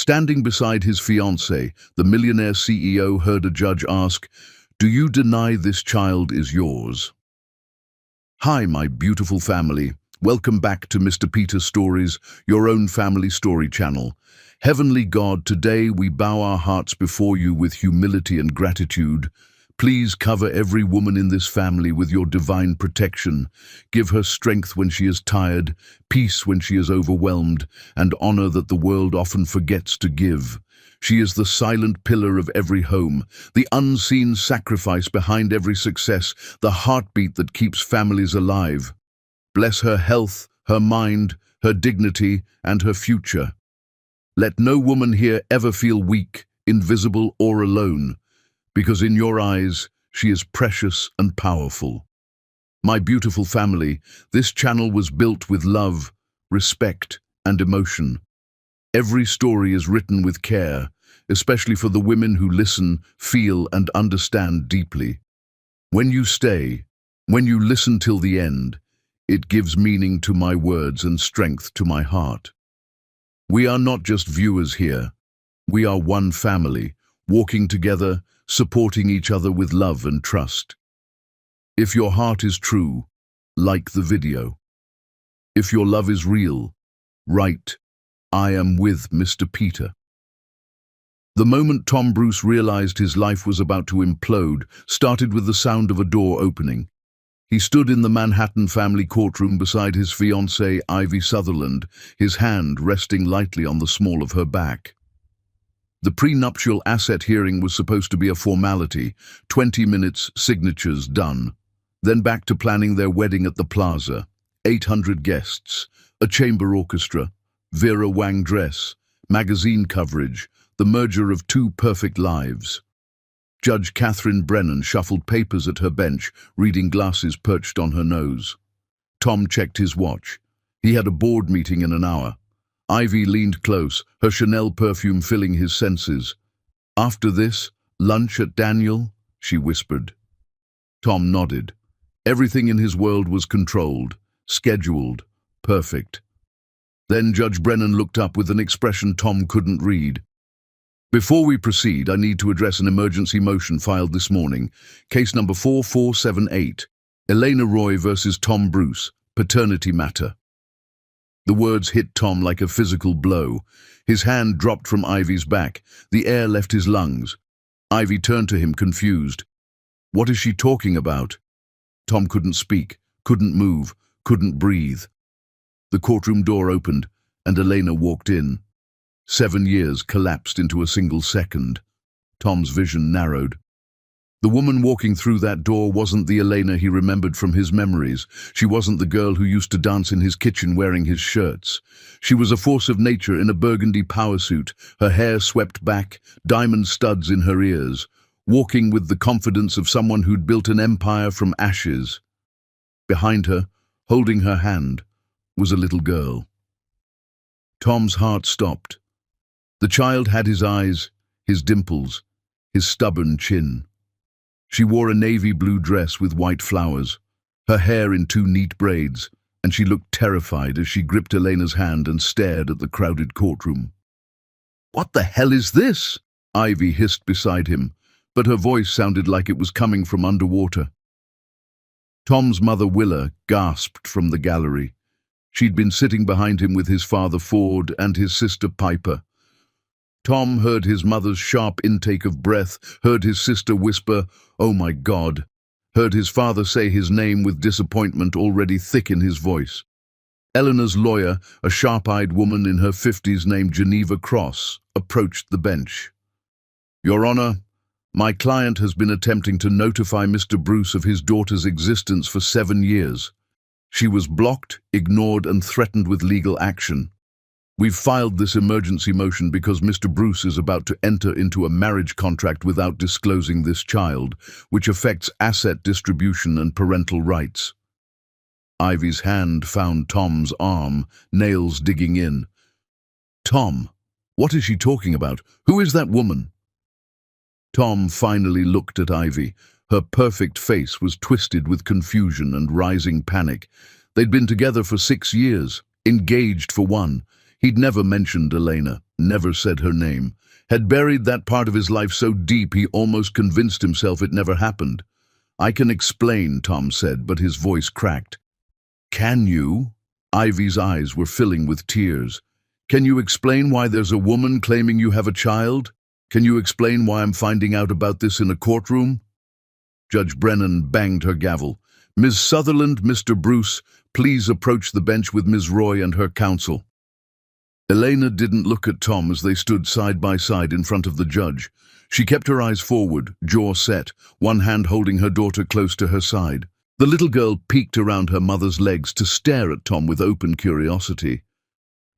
Standing beside his fiancée, the millionaire CEO heard a judge ask, "Do you deny this child is yours?" Hi, my beautiful family. Welcome back to Mr. Peter Stories, your own family story channel. Heavenly God, today we bow our hearts before you with humility and gratitude. Please cover every woman in this family with your divine protection. Give her strength when she is tired, peace when she is overwhelmed, and honor that the world often forgets to give. She is the silent pillar of every home, the unseen sacrifice behind every success, the heartbeat that keeps families alive. Bless her health, her mind, her dignity, and her future. Let no woman here ever feel weak, invisible, or alone, because in your eyes, she is precious and powerful. My beautiful family, this channel was built with love, respect, and emotion. Every story is written with care, especially for the women who listen, feel, and understand deeply. When you stay, when you listen till the end, it gives meaning to my words and strength to my heart. We are not just viewers here. We are one family, walking together, supporting each other with love and trust. If your heart is true, like the video. If your love is real, write, "I am with Mr. Peter." The moment Tom Bruce realized his life was about to implode started with the sound of a door opening. He stood in the Manhattan family courtroom beside his fiancée, Ivy Sutherland, his hand resting lightly on the small of her back. The prenuptial asset hearing was supposed to be a formality, 20 minutes, signatures, done. Then back to planning their wedding at the plaza. 800 guests, a chamber orchestra, Vera Wang dress, magazine coverage, the merger of two perfect lives. Judge Catherine Brennan shuffled papers at her bench, reading glasses perched on her nose. Tom checked his watch. He had a board meeting in an hour. Ivy leaned close, her Chanel perfume filling his senses. "After this, lunch at Daniel?" she whispered. Tom nodded. Everything in his world was controlled, scheduled, perfect. Then Judge Brennan looked up with an expression Tom couldn't read. "Before we proceed, I need to address an emergency motion filed this morning. Case number 4478, Elena Roy versus Tom Bruce, paternity matter." The words hit Tom like a physical blow. His hand dropped from Ivy's back. The air left his lungs. Ivy turned to him, confused. "What is she talking about?" Tom couldn't speak, couldn't move, couldn't breathe. The courtroom door opened, and Elena walked in. 7 years collapsed into a single second. Tom's vision narrowed. The woman walking through that door wasn't the Elena he remembered from his memories. She wasn't the girl who used to dance in his kitchen wearing his shirts. She was a force of nature in a burgundy power suit, her hair swept back, diamond studs in her ears, walking with the confidence of someone who'd built an empire from ashes. Behind her, holding her hand, was a little girl. Tom's heart stopped. The child had his eyes, his dimples, his stubborn chin. She wore a navy blue dress with white flowers, her hair in 2 neat braids, and she looked terrified as she gripped Elena's hand and stared at the crowded courtroom. "What the hell is this?" Ivy hissed beside him, but her voice sounded like it was coming from underwater. Tom's mother, Willa, gasped from the gallery. She'd been sitting behind him with his father, Ford, and his sister, Piper. Tom heard his mother's sharp intake of breath, heard his sister whisper, "Oh my God," heard his father say his name with disappointment already thick in his voice. Eleanor's lawyer, a sharp-eyed woman in her 50s named Geneva Cross, approached the bench. "Your Honor, my client has been attempting to notify Mr. Bruce of his daughter's existence for 7 years. She was blocked, ignored, and threatened with legal action. We've filed this emergency motion because Mr. Bruce is about to enter into a marriage contract without disclosing this child, which affects asset distribution and parental rights." Ivy's hand found Tom's arm, nails digging in. "Tom, what is she talking about? Who is that woman?" Tom finally looked at Ivy. Her perfect face was twisted with confusion and rising panic. They'd been together for 6 years, engaged for 1. He'd never mentioned Elena, never said her name, had buried that part of his life so deep he almost convinced himself it never happened. "I can explain," Tom said, but his voice cracked. "Can you?" Ivy's eyes were filling with tears. "Can you explain why there's a woman claiming you have a child? Can you explain why I'm finding out about this in a courtroom?" Judge Brennan banged her gavel. "Ms. Sutherland, Mr. Bruce, please approach the bench with Ms. Roy and her counsel." Elena didn't look at Tom as they stood side by side in front of the judge. She kept her eyes forward, jaw set, one hand holding her daughter close to her side. The little girl peeked around her mother's legs to stare at Tom with open curiosity.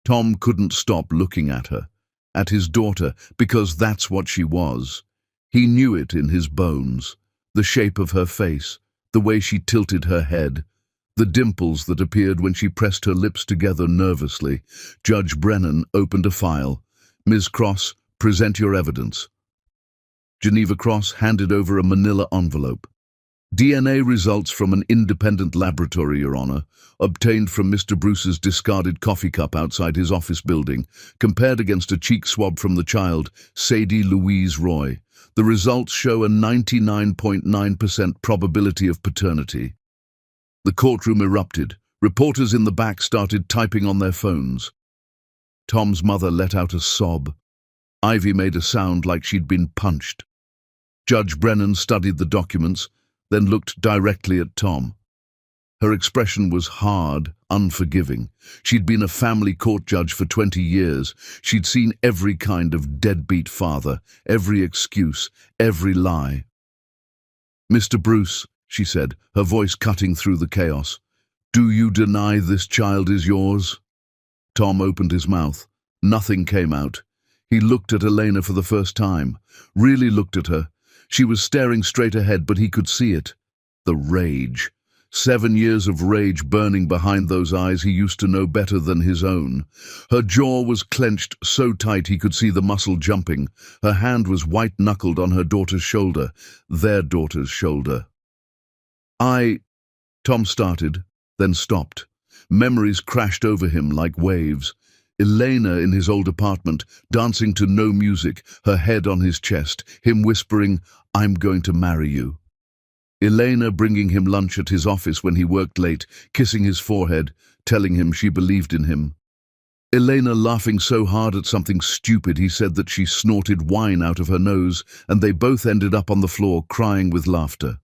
Tom couldn't stop looking at her, at his daughter, because that's what she was. He knew it in his bones, the shape of her face, the way she tilted her head, the dimples that appeared when she pressed her lips together nervously. Judge Brennan opened a file. "Ms. Cross, present your evidence." Geneva Cross handed over a manila envelope. "DNA results from an independent laboratory, Your Honor, obtained from Mr. Bruce's discarded coffee cup outside his office building, compared against a cheek swab from the child, Sadie Louise Roy. The results show a 99.9% probability of paternity." The courtroom erupted. Reporters in the back started typing on their phones. Tom's mother let out a sob. Ivy made a sound like she'd been punched. Judge Brennan studied the documents, then looked directly at Tom. Her expression was hard, unforgiving. She'd been a family court judge for 20 years. She'd seen every kind of deadbeat father, every excuse, every lie. "Mr. Bruce," she said, her voice cutting through the chaos, "do you deny this child is yours?" Tom opened his mouth. Nothing came out. He looked at Elena for the first time, really looked at her. She was staring straight ahead, but he could see it. The rage. 7 years of rage burning behind those eyes he used to know better than his own. Her jaw was clenched so tight he could see the muscle jumping. Her hand was white-knuckled on her daughter's shoulder, their daughter's shoulder. Tom started, then stopped. Memories crashed over him like waves. Elena in his old apartment, dancing to no music, her head on his chest, him whispering, "I'm going to marry you." Elena bringing him lunch at his office when he worked late, kissing his forehead, telling him she believed in him. Elena laughing so hard at something stupid he said that she snorted wine out of her nose, and they both ended up on the floor crying with laughter.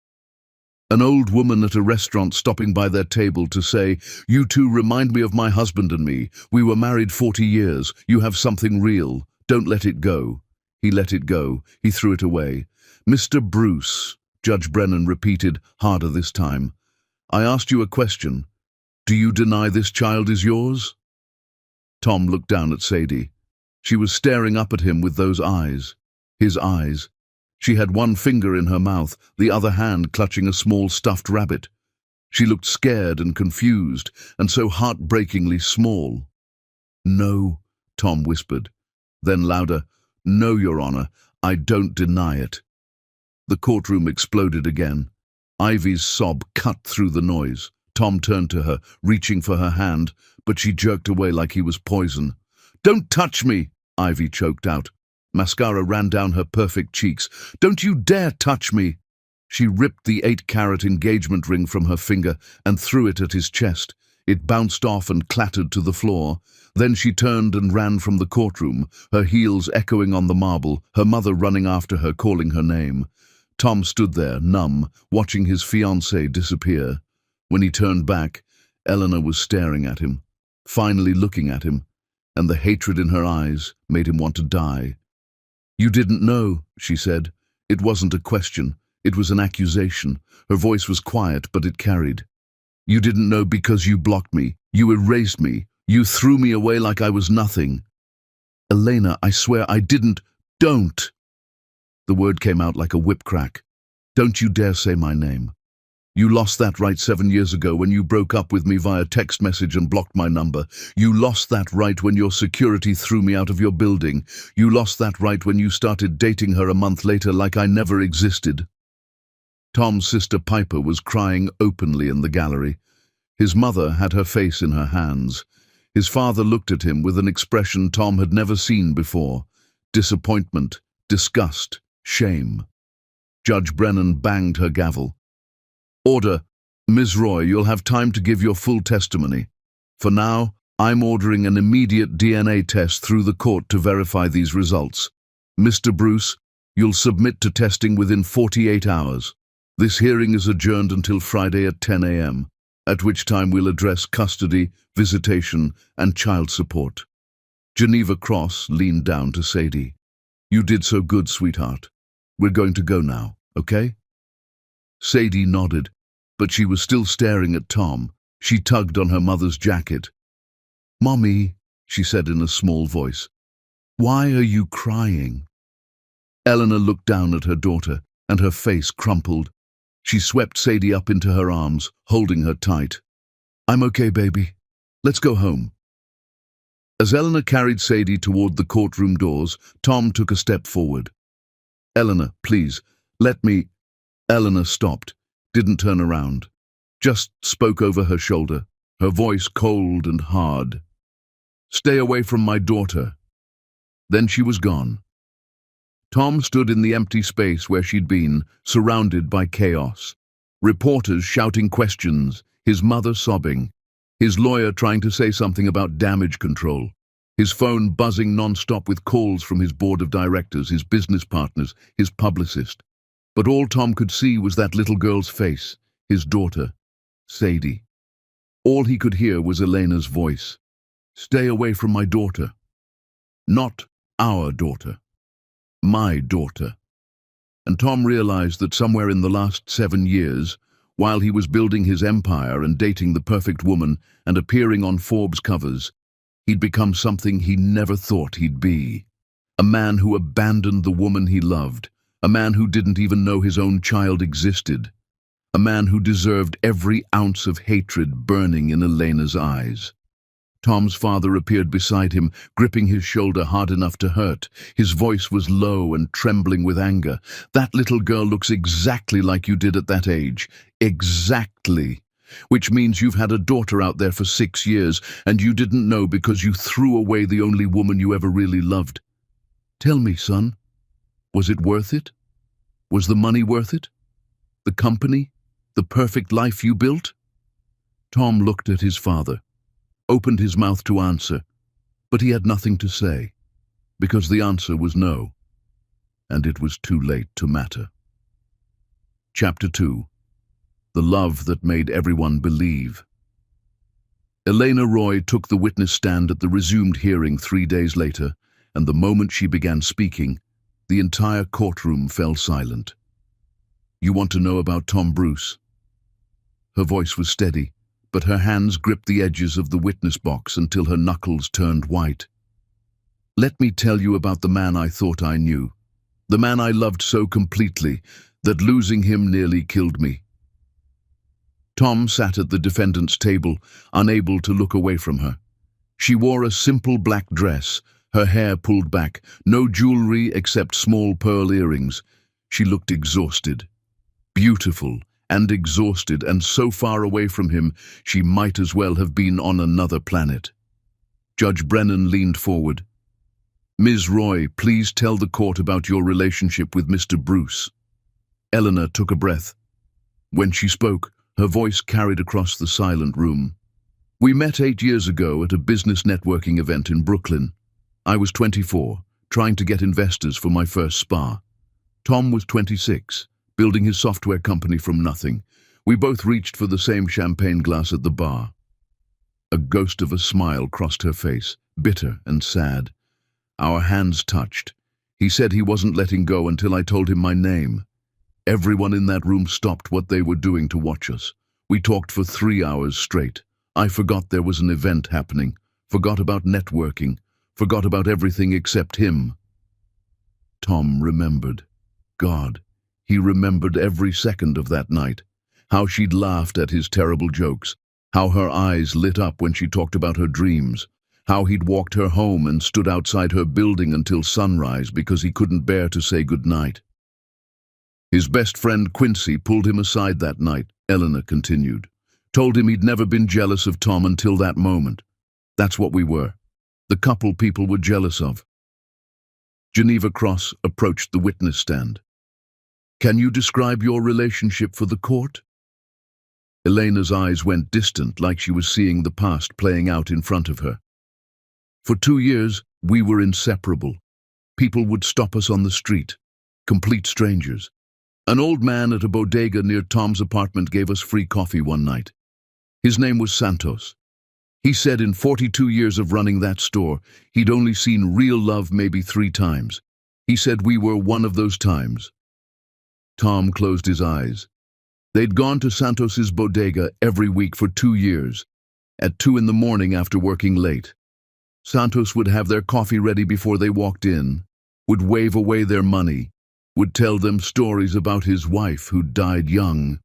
An old woman at a restaurant stopping by their table to say, "You two remind me of my husband and me. We were married 40 years. You have something real. Don't let it go." He let it go. He threw it away. "Mr. Bruce," Judge Brennan repeated, harder this time, "I asked you a question. Do you deny this child is yours?" Tom looked down at Sadie. She was staring up at him with those eyes. His eyes. She had one finger in her mouth, the other hand clutching a small stuffed rabbit. She looked scared and confused, and so heartbreakingly small. "No," Tom whispered. Then louder, "No, Your Honor, I don't deny it." The courtroom exploded again. Ivy's sob cut through the noise. Tom turned to her, reaching for her hand, but she jerked away like he was poison. "Don't touch me," Ivy choked out. Mascara ran down her perfect cheeks. "Don't you dare touch me!" She ripped the 8-carat engagement ring from her finger and threw it at his chest. It bounced off and clattered to the floor. Then she turned and ran from the courtroom, her heels echoing on the marble, her mother running after her, calling her name. Tom stood there, numb, watching his fiancée disappear. When he turned back, Eleanor was staring at him, finally looking at him, and the hatred in her eyes made him want to die. "You didn't know," she said. It wasn't a question. It was an accusation. Her voice was quiet, but it carried. "You didn't know because you blocked me. You erased me. You threw me away like I was nothing." "Elena, I swear I didn't." "Don't!" The word came out like a whip crack. "Don't you dare say my name. You lost that right 7 years ago when you broke up with me via text message and blocked my number. You lost that right when your security threw me out of your building. You lost that right when you started dating her a month later like I never existed." Tom's sister Piper was crying openly in the gallery. His mother had her face in her hands. His father looked at him with an expression Tom had never seen before: disappointment, disgust, shame. Judge Brennan banged her gavel. "Order. Ms. Roy, you'll have time to give your full testimony. For now, I'm ordering an immediate DNA test through the court to verify these results. Mr. Bruce, you'll submit to testing within 48 hours. This hearing is adjourned until Friday at 10 a.m., at which time we'll address custody, visitation, and child support." Geneva Cross leaned down to Sadie. "You did so good, sweetheart. We're going to go now, okay?" Sadie nodded, but she was still staring at Tom. She tugged on her mother's jacket. "Mommy," she said in a small voice, "why are you crying?" Eleanor looked down at her daughter, and her face crumpled. She swept Sadie up into her arms, holding her tight. "I'm okay, baby. Let's go home." As Eleanor carried Sadie toward the courtroom doors, Tom took a step forward. "Eleanor, please, let me—" Eleanor stopped, didn't turn around, just spoke over her shoulder, her voice cold and hard. "Stay away from my daughter." Then she was gone. Tom stood in the empty space where she'd been, surrounded by chaos. Reporters shouting questions, his mother sobbing, his lawyer trying to say something about damage control, his phone buzzing non-stop with calls from his board of directors, his business partners, his publicist. But all Tom could see was that little girl's face, his daughter, Sadie. All he could hear was Elena's voice. "Stay away from my daughter. Not our daughter. My daughter." And Tom realized that somewhere in the last 7 years, while he was building his empire and dating the perfect woman and appearing on Forbes covers, he'd become something he never thought he'd be. A man who abandoned the woman he loved, a man who didn't even know his own child existed, a man who deserved every ounce of hatred burning in Elena's eyes. Tom's father appeared beside him, gripping his shoulder hard enough to hurt. His voice was low and trembling with anger. "That little girl looks exactly like you did at that age. Exactly. Which means you've had a daughter out there for 6 years, and you didn't know because you threw away the only woman you ever really loved. Tell me, son, was it worth it? Was the money worth it? The company? The perfect life you built?" Tom looked at his father, opened his mouth to answer, but he had nothing to say, because the answer was no, and it was too late to matter. Chapter 2. The Love That Made Everyone Believe. Elena Roy took the witness stand at the resumed hearing 3 days later, and the moment she began speaking, the entire courtroom fell silent. "You want to know about Tom Bruce?" Her voice was steady, but her hands gripped the edges of the witness box until her knuckles turned white. "Let me tell you about the man I thought I knew, the man I loved so completely that losing him nearly killed me." Tom sat at the defendant's table, unable to look away from her. She wore a simple black dress, her hair pulled back, no jewelry except small pearl earrings. She looked exhausted, beautiful, and exhausted, and so far away from him, she might as well have been on another planet. Judge Brennan leaned forward. "Ms. Roy, please tell the court about your relationship with Mr. Bruce." Eleanor took a breath. When she spoke, her voice carried across the silent room. "We met 8 years ago at a business networking event in Brooklyn. I was 24, trying to get investors for my first spa. Tom was 26. Building his software company from nothing. We both reached for the same champagne glass at the bar." A ghost of a smile crossed her face, bitter and sad. "Our hands touched. He said he wasn't letting go until I told him my name. Everyone in that room stopped what they were doing to watch us. We talked for 3 hours straight. I forgot there was an event happening, forgot about networking, forgot about everything except him." Tom remembered. God. He remembered every second of that night, how she'd laughed at his terrible jokes, how her eyes lit up when she talked about her dreams, how he'd walked her home and stood outside her building until sunrise because he couldn't bear to say goodnight. "His best friend Quincy pulled him aside that night," Eleanor continued, "told him he'd never been jealous of Tom until that moment. That's what we were. The couple people were jealous of. Geneva Cross approached the witness stand. Can you describe your relationship for the court? Elena's eyes went distant, like she was seeing the past playing out in front of her. For 2 years, we were inseparable. People would stop us on the street, complete strangers. An old man at a bodega near Tom's apartment gave us free coffee one night. His name was Santos. He said in 42 years of running that store, he'd only seen real love maybe 3 times. He said we were one of those times. Tom closed his eyes. They'd gone to Santos's bodega every week for 2 years, at 2 in the morning after working late. Santos would have their coffee ready before they walked in, would wave away their money, would tell them stories about his wife who'd died young.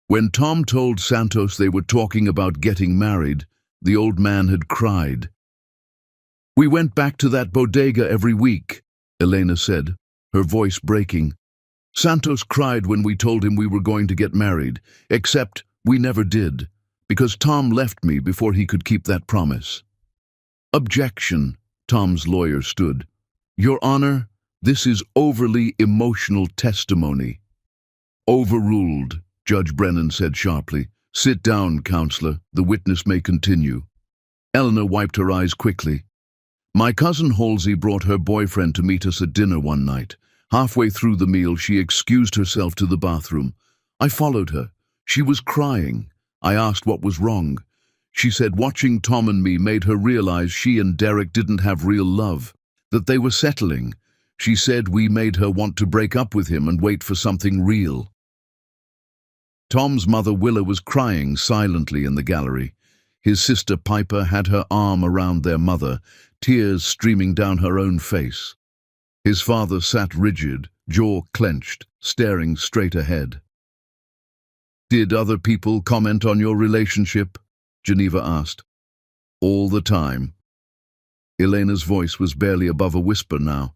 When Tom told Santos they were talking about getting married, the old man had cried. We went back to that bodega every week, Elena said, her voice breaking. Santos cried when we told him we were going to get married, except we never did, because Tom left me before he could keep that promise. Objection, Tom's lawyer stood. Your Honor, this is overly emotional testimony. Overruled, Judge Brennan said sharply. Sit down, counselor. The witness may continue. Eleanor wiped her eyes quickly. My cousin Halsey brought her boyfriend to meet us at dinner one night. Halfway through the meal, she excused herself to the bathroom. I followed her. She was crying. I asked what was wrong. She said watching Tom and me made her realize she and Derek didn't have real love, that they were settling. She said we made her want to break up with him and wait for something real. Tom's mother Willa was crying silently in the gallery. His sister Piper had her arm around their mother, tears streaming down her own face. His father sat rigid, jaw clenched, staring straight ahead. Did other people comment on your relationship? Geneva asked. All the time. Elena's voice was barely above a whisper now.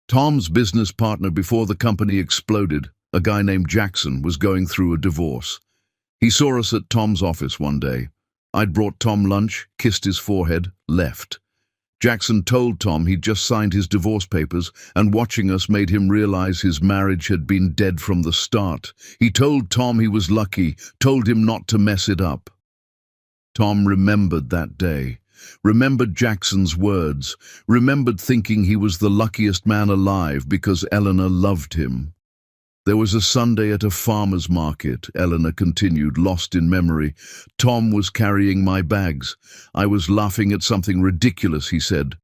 Tom's business partner before the company exploded, a guy named Jackson, was going through a divorce. He saw us at Tom's office one day. I'd brought Tom lunch, kissed his forehead, left. Jackson told Tom he'd just signed his divorce papers, and watching us made him realize his marriage had been dead from the start. He told Tom he was lucky, told him not to mess it up. Tom remembered that day, remembered Jackson's words, remembered thinking he was the luckiest man alive because Eleanor loved him. There was a Sunday at a farmer's market, Eleanor continued, lost in memory. Tom was carrying my bags. I was laughing at something ridiculous, he said.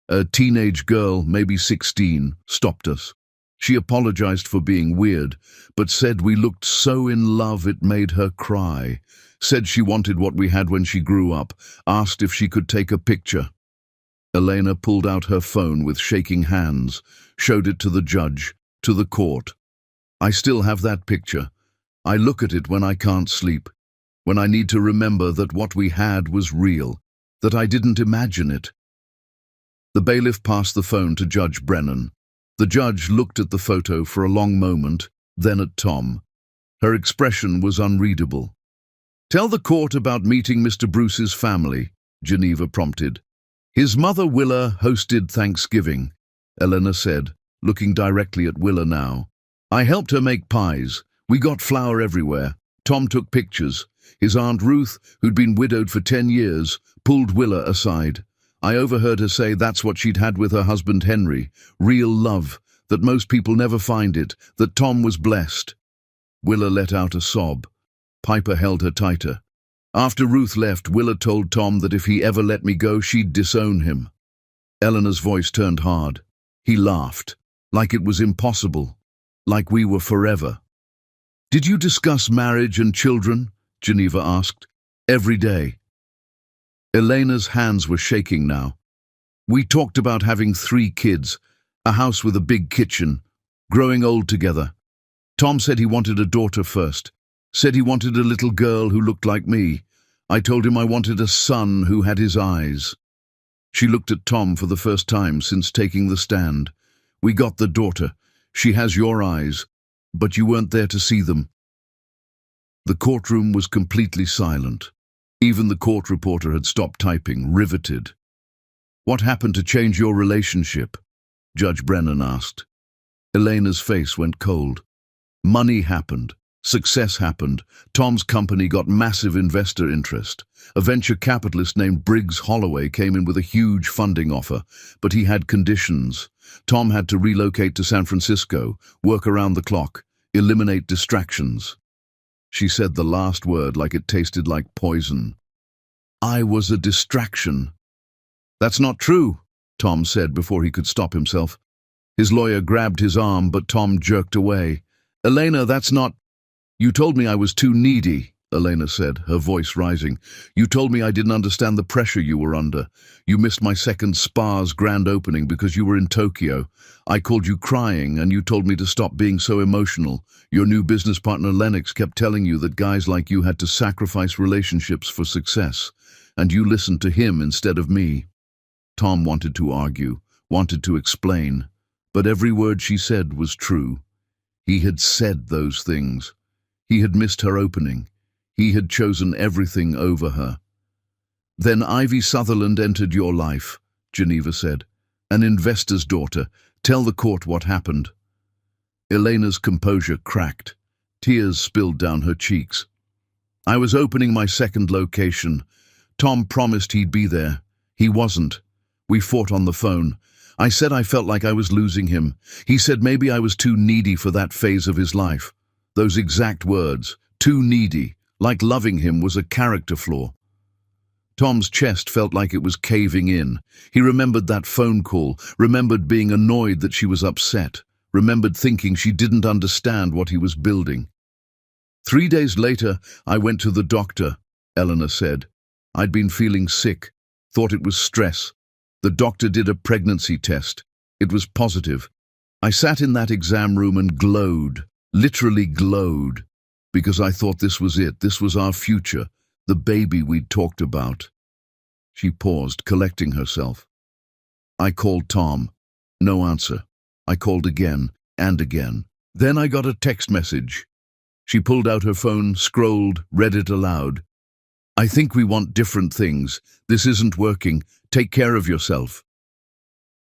A teenage girl, maybe 16, stopped us. She apologized for being weird, but said we looked so in love it made her cry. Said she wanted what we had when she grew up, asked if she could take a picture. Elena pulled out her phone with shaking hands, showed it to the judge, to the court. I still have that picture. I look at it when I can't sleep, when I need to remember that what we had was real, that I didn't imagine it. The bailiff passed the phone to Judge Brennan. The judge looked at the photo for a long moment, then at Tom. Her expression was unreadable. Tell the court about meeting Mr. Bruce's family, Geneva prompted. His mother Willa hosted Thanksgiving, Eleanor said, looking directly at Willa now. I helped her make pies. We got flour everywhere. Tom took pictures. His Aunt Ruth, who'd been widowed for 10 years, pulled Willa aside. I overheard her say that's what she'd had with her husband Henry. Real love, that most people never find it, that Tom was blessed. Willa let out a sob. Piper held her tighter. After Ruth left, Willa told Tom that if he ever let me go, she'd disown him. Eleanor's voice turned hard. He laughed, like it was impossible. Like we were forever. Did you discuss marriage and children? Geneva asked. Every day. Elena's hands were shaking now. We talked about having 3 kids, a house with a big kitchen, growing old together. Tom said he wanted a daughter first, said he wanted a little girl who looked like me. I told him I wanted a son who had his eyes. She looked at Tom for the first time since taking the stand. We got the daughter. She has your eyes, but you weren't there to see them. The courtroom was completely silent. Even the court reporter had stopped typing, riveted. "What happened to change your relationship?" Judge Brennan asked. Elena's face went cold. Money happened. Success happened. Tom's company got massive investor interest. A venture capitalist named Briggs Holloway came in with a huge funding offer, but he had conditions. Tom had to relocate to San Francisco, work around the clock, eliminate distractions. She said the last word like it tasted like poison. "I was a distraction." "That's not true," Tom said before he could stop himself. His lawyer grabbed his arm, but Tom jerked away. "Elena, that's not—" "You told me I was too needy," Elena said, her voice rising. "You told me I didn't understand the pressure you were under. You missed my second spa's grand opening because you were in Tokyo. I called you crying, and you told me to stop being so emotional. Your new business partner Lennox kept telling you that guys like you had to sacrifice relationships for success, and you listened to him instead of me." Tom wanted to argue, wanted to explain, but every word she said was true. He had said those things. He had missed her opening. He had chosen everything over her. "Then Ivy Sutherland entered your life," Geneva said. "An investor's daughter. Tell the court what happened." Elena's composure cracked. Tears spilled down her cheeks. "I was opening my second location. Tom promised he'd be there. He wasn't. We fought on the phone. I said I felt like I was losing him. He said maybe I was too needy for that phase of his life. Those exact words, too needy, like loving him was a character flaw." Tom's chest felt like it was caving in. He remembered that phone call, remembered being annoyed that she was upset, remembered thinking she didn't understand what he was building. "3 days later, I went to the doctor," Eleanor said. "I'd been feeling sick, thought it was stress. The doctor did a pregnancy test. It was positive. I sat in that exam room and glowed. Literally glowed, because I thought this was it, this was our future, the baby we'd talked about." She paused, collecting herself. "I called Tom. No answer. I called again and again. Then I got a text message." She pulled out her phone, scrolled, read it aloud. "I think we want different things. This isn't working. Take care of yourself."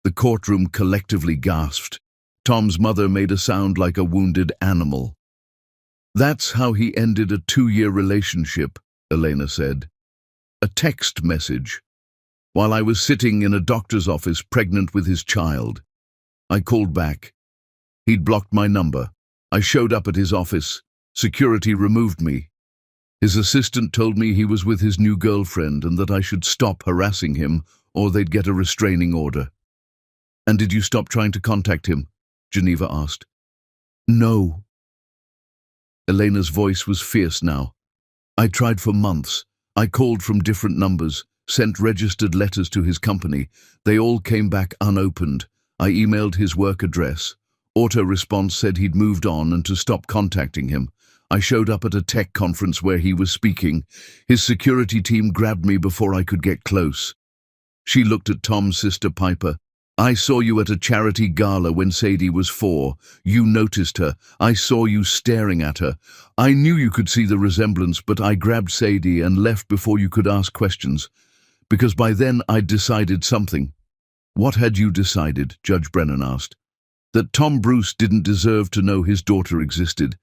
The courtroom collectively gasped. Tom's mother made a sound like a wounded animal. "That's how he ended a 2-year relationship," Elena said. "A text message. While I was sitting in a doctor's office pregnant with his child. I called back. He'd blocked my number. I showed up at his office. Security removed me. His assistant told me he was with his new girlfriend and that I should stop harassing him or they'd get a restraining order." "And did you stop trying to contact him?" Geneva asked. "No." Elena's voice was fierce now. "I tried for months. I called from different numbers, sent registered letters to his company. They all came back unopened. I emailed his work address. Auto-response said he'd moved on and to stop contacting him. I showed up at a tech conference where he was speaking. His security team grabbed me before I could get close." She looked at Tom's sister Piper. "I saw you at a charity gala when Sadie was 4. You noticed her. I saw you staring at her. I knew you could see the resemblance, but I grabbed Sadie and left before you could ask questions. Because by then I'd decided something." "What had you decided?" Judge Brennan asked. "That Tom Bruce didn't deserve to know his daughter existed.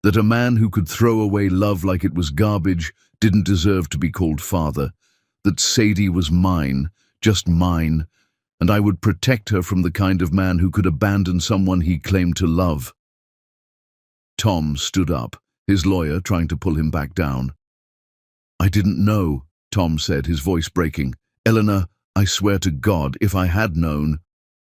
That a man who could throw away love like it was garbage didn't deserve to be called father. That Sadie was mine, just mine, and I would protect her from the kind of man who could abandon someone he claimed to love." Tom stood up, his lawyer trying to pull him back down. "I didn't know," Tom said, his voice breaking. "Eleanor, I swear to God, if I had known—"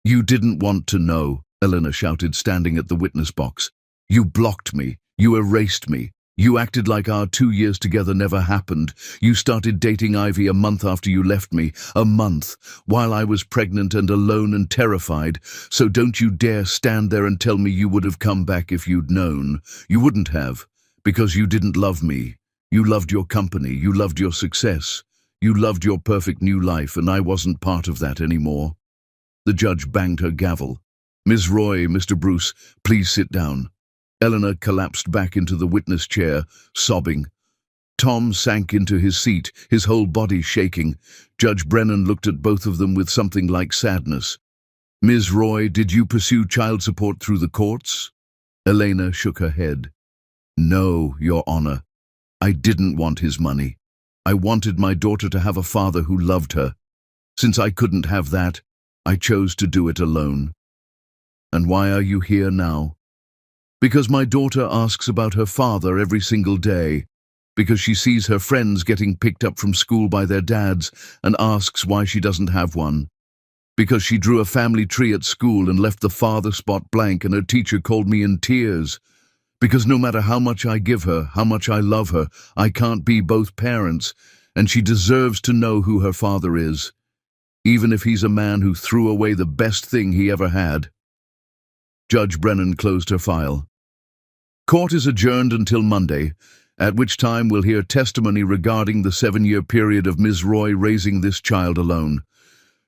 "You didn't want to know," Eleanor shouted, standing at the witness box. "You blocked me. You erased me. You acted like our 2 years together never happened. You started dating Ivy a month after you left me. A month, while I was pregnant and alone and terrified. So don't you dare stand there and tell me you would have come back if you'd known. You wouldn't have, because you didn't love me. You loved your company. You loved your success. You loved your perfect new life, and I wasn't part of that anymore." The judge banged her gavel. "Ms. Roy, Mr. Bruce, please sit down." Eleanor collapsed back into the witness chair, sobbing. Tom sank into his seat, his whole body shaking. Judge Brennan looked at both of them with something like sadness. "Ms. Roy, did you pursue child support through the courts?" Elena shook her head. "No, Your Honor. I didn't want his money. I wanted my daughter to have a father who loved her. Since I couldn't have that, I chose to do it alone." "And why are you here now?" "Because my daughter asks about her father every single day. Because she sees her friends getting picked up from school by their dads and asks why she doesn't have one. Because she drew a family tree at school and left the father spot blank and her teacher called me in tears. Because no matter how much I give her, how much I love her, I can't be both parents, and she deserves to know who her father is, even if he's a man who threw away the best thing he ever had." Judge Brennan closed her file. "Court is adjourned until Monday, at which time we'll hear testimony regarding the 7-year period of Ms. Roy raising this child alone.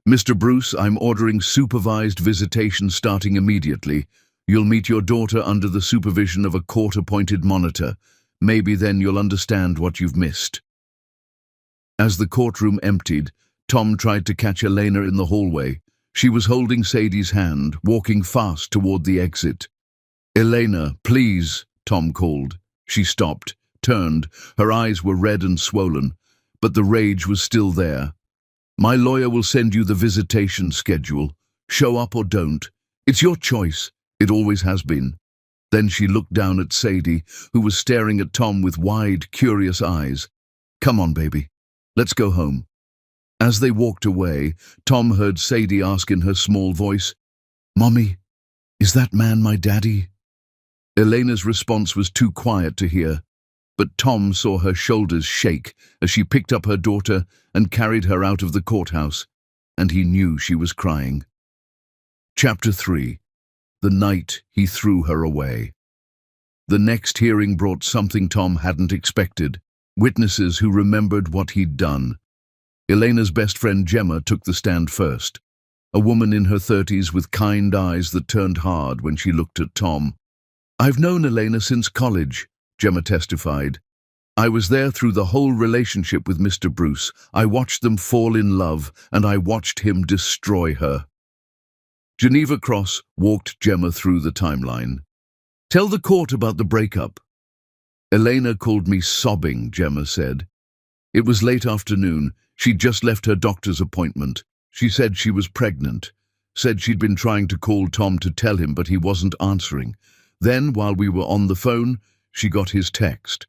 Mr. Bruce, I'm ordering supervised visitation starting immediately. You'll meet your daughter under the supervision of a court-appointed monitor. Maybe then you'll understand what you've missed." As the courtroom emptied, Tom tried to catch Elena in the hallway. She was holding Sadie's hand, walking fast toward the exit. "Elena, please," Tom called. She stopped, turned. Her eyes were red and swollen, but the rage was still there. "My lawyer will send you the visitation schedule. Show up or don't. It's your choice. It always has been." Then she looked down at Sadie, who was staring at Tom with wide, curious eyes. "Come on, baby. Let's go home." As they walked away, Tom heard Sadie ask in her small voice, "Mommy, is that man my daddy?" Elena's response was too quiet to hear, but Tom saw her shoulders shake as she picked up her daughter and carried her out of the courthouse, and he knew she was crying. Chapter 3. The night he threw her away. The next hearing brought something Tom hadn't expected, witnesses who remembered what he'd done. Elena's best friend Gemma took the stand first, a woman in her 30s with kind eyes that turned hard when she looked at Tom. "I've known Elena since college," Gemma testified. "I was there through the whole relationship with Mr. Bruce. I watched them fall in love, and I watched him destroy her." Geneva Cross walked Gemma through the timeline. "Tell the court about the breakup." "Elena called me sobbing," Gemma said. "It was late afternoon. She'd just left her doctor's appointment. She said she was pregnant. Said she'd been trying to call Tom to tell him, but he wasn't answering. Then, while we were on the phone, she got his text.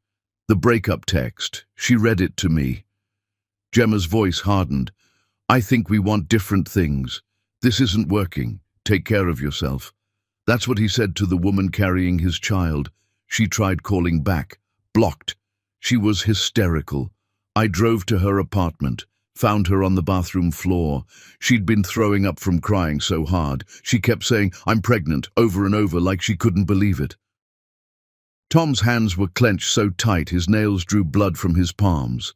The breakup text. She read it to me." Gemma's voice hardened. "I think we want different things. This isn't working. Take care of yourself." That's what he said to the woman carrying his child. She tried calling back. Blocked. She was hysterical. I drove to her apartment, found her on the bathroom floor. She'd been throwing up from crying so hard. She kept saying, "I'm pregnant," over and over like she couldn't believe it. Tom's hands were clenched so tight his nails drew blood from his palms.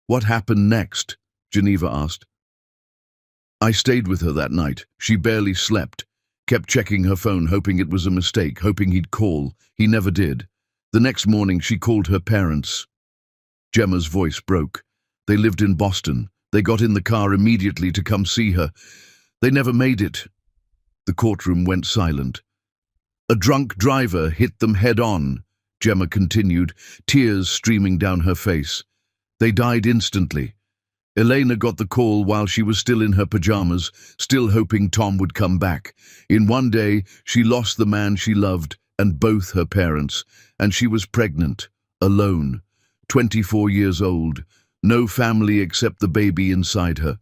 "What happened next?" Geneva asked. "I stayed with her that night. She barely slept. Kept checking her phone, hoping it was a mistake, hoping he'd call. He never did. The next morning she called her parents." Gemma's voice broke. "They lived in Boston. They got in the car immediately to come see her. They never made it." The courtroom went silent. "A drunk driver hit them head-on," Gemma continued, tears streaming down her face. "They died instantly. Elena got the call while she was still in her pajamas, still hoping Tom would come back. In one day, she lost the man she loved and both her parents, and she was pregnant, alone, 24 years old, no family except the baby inside her."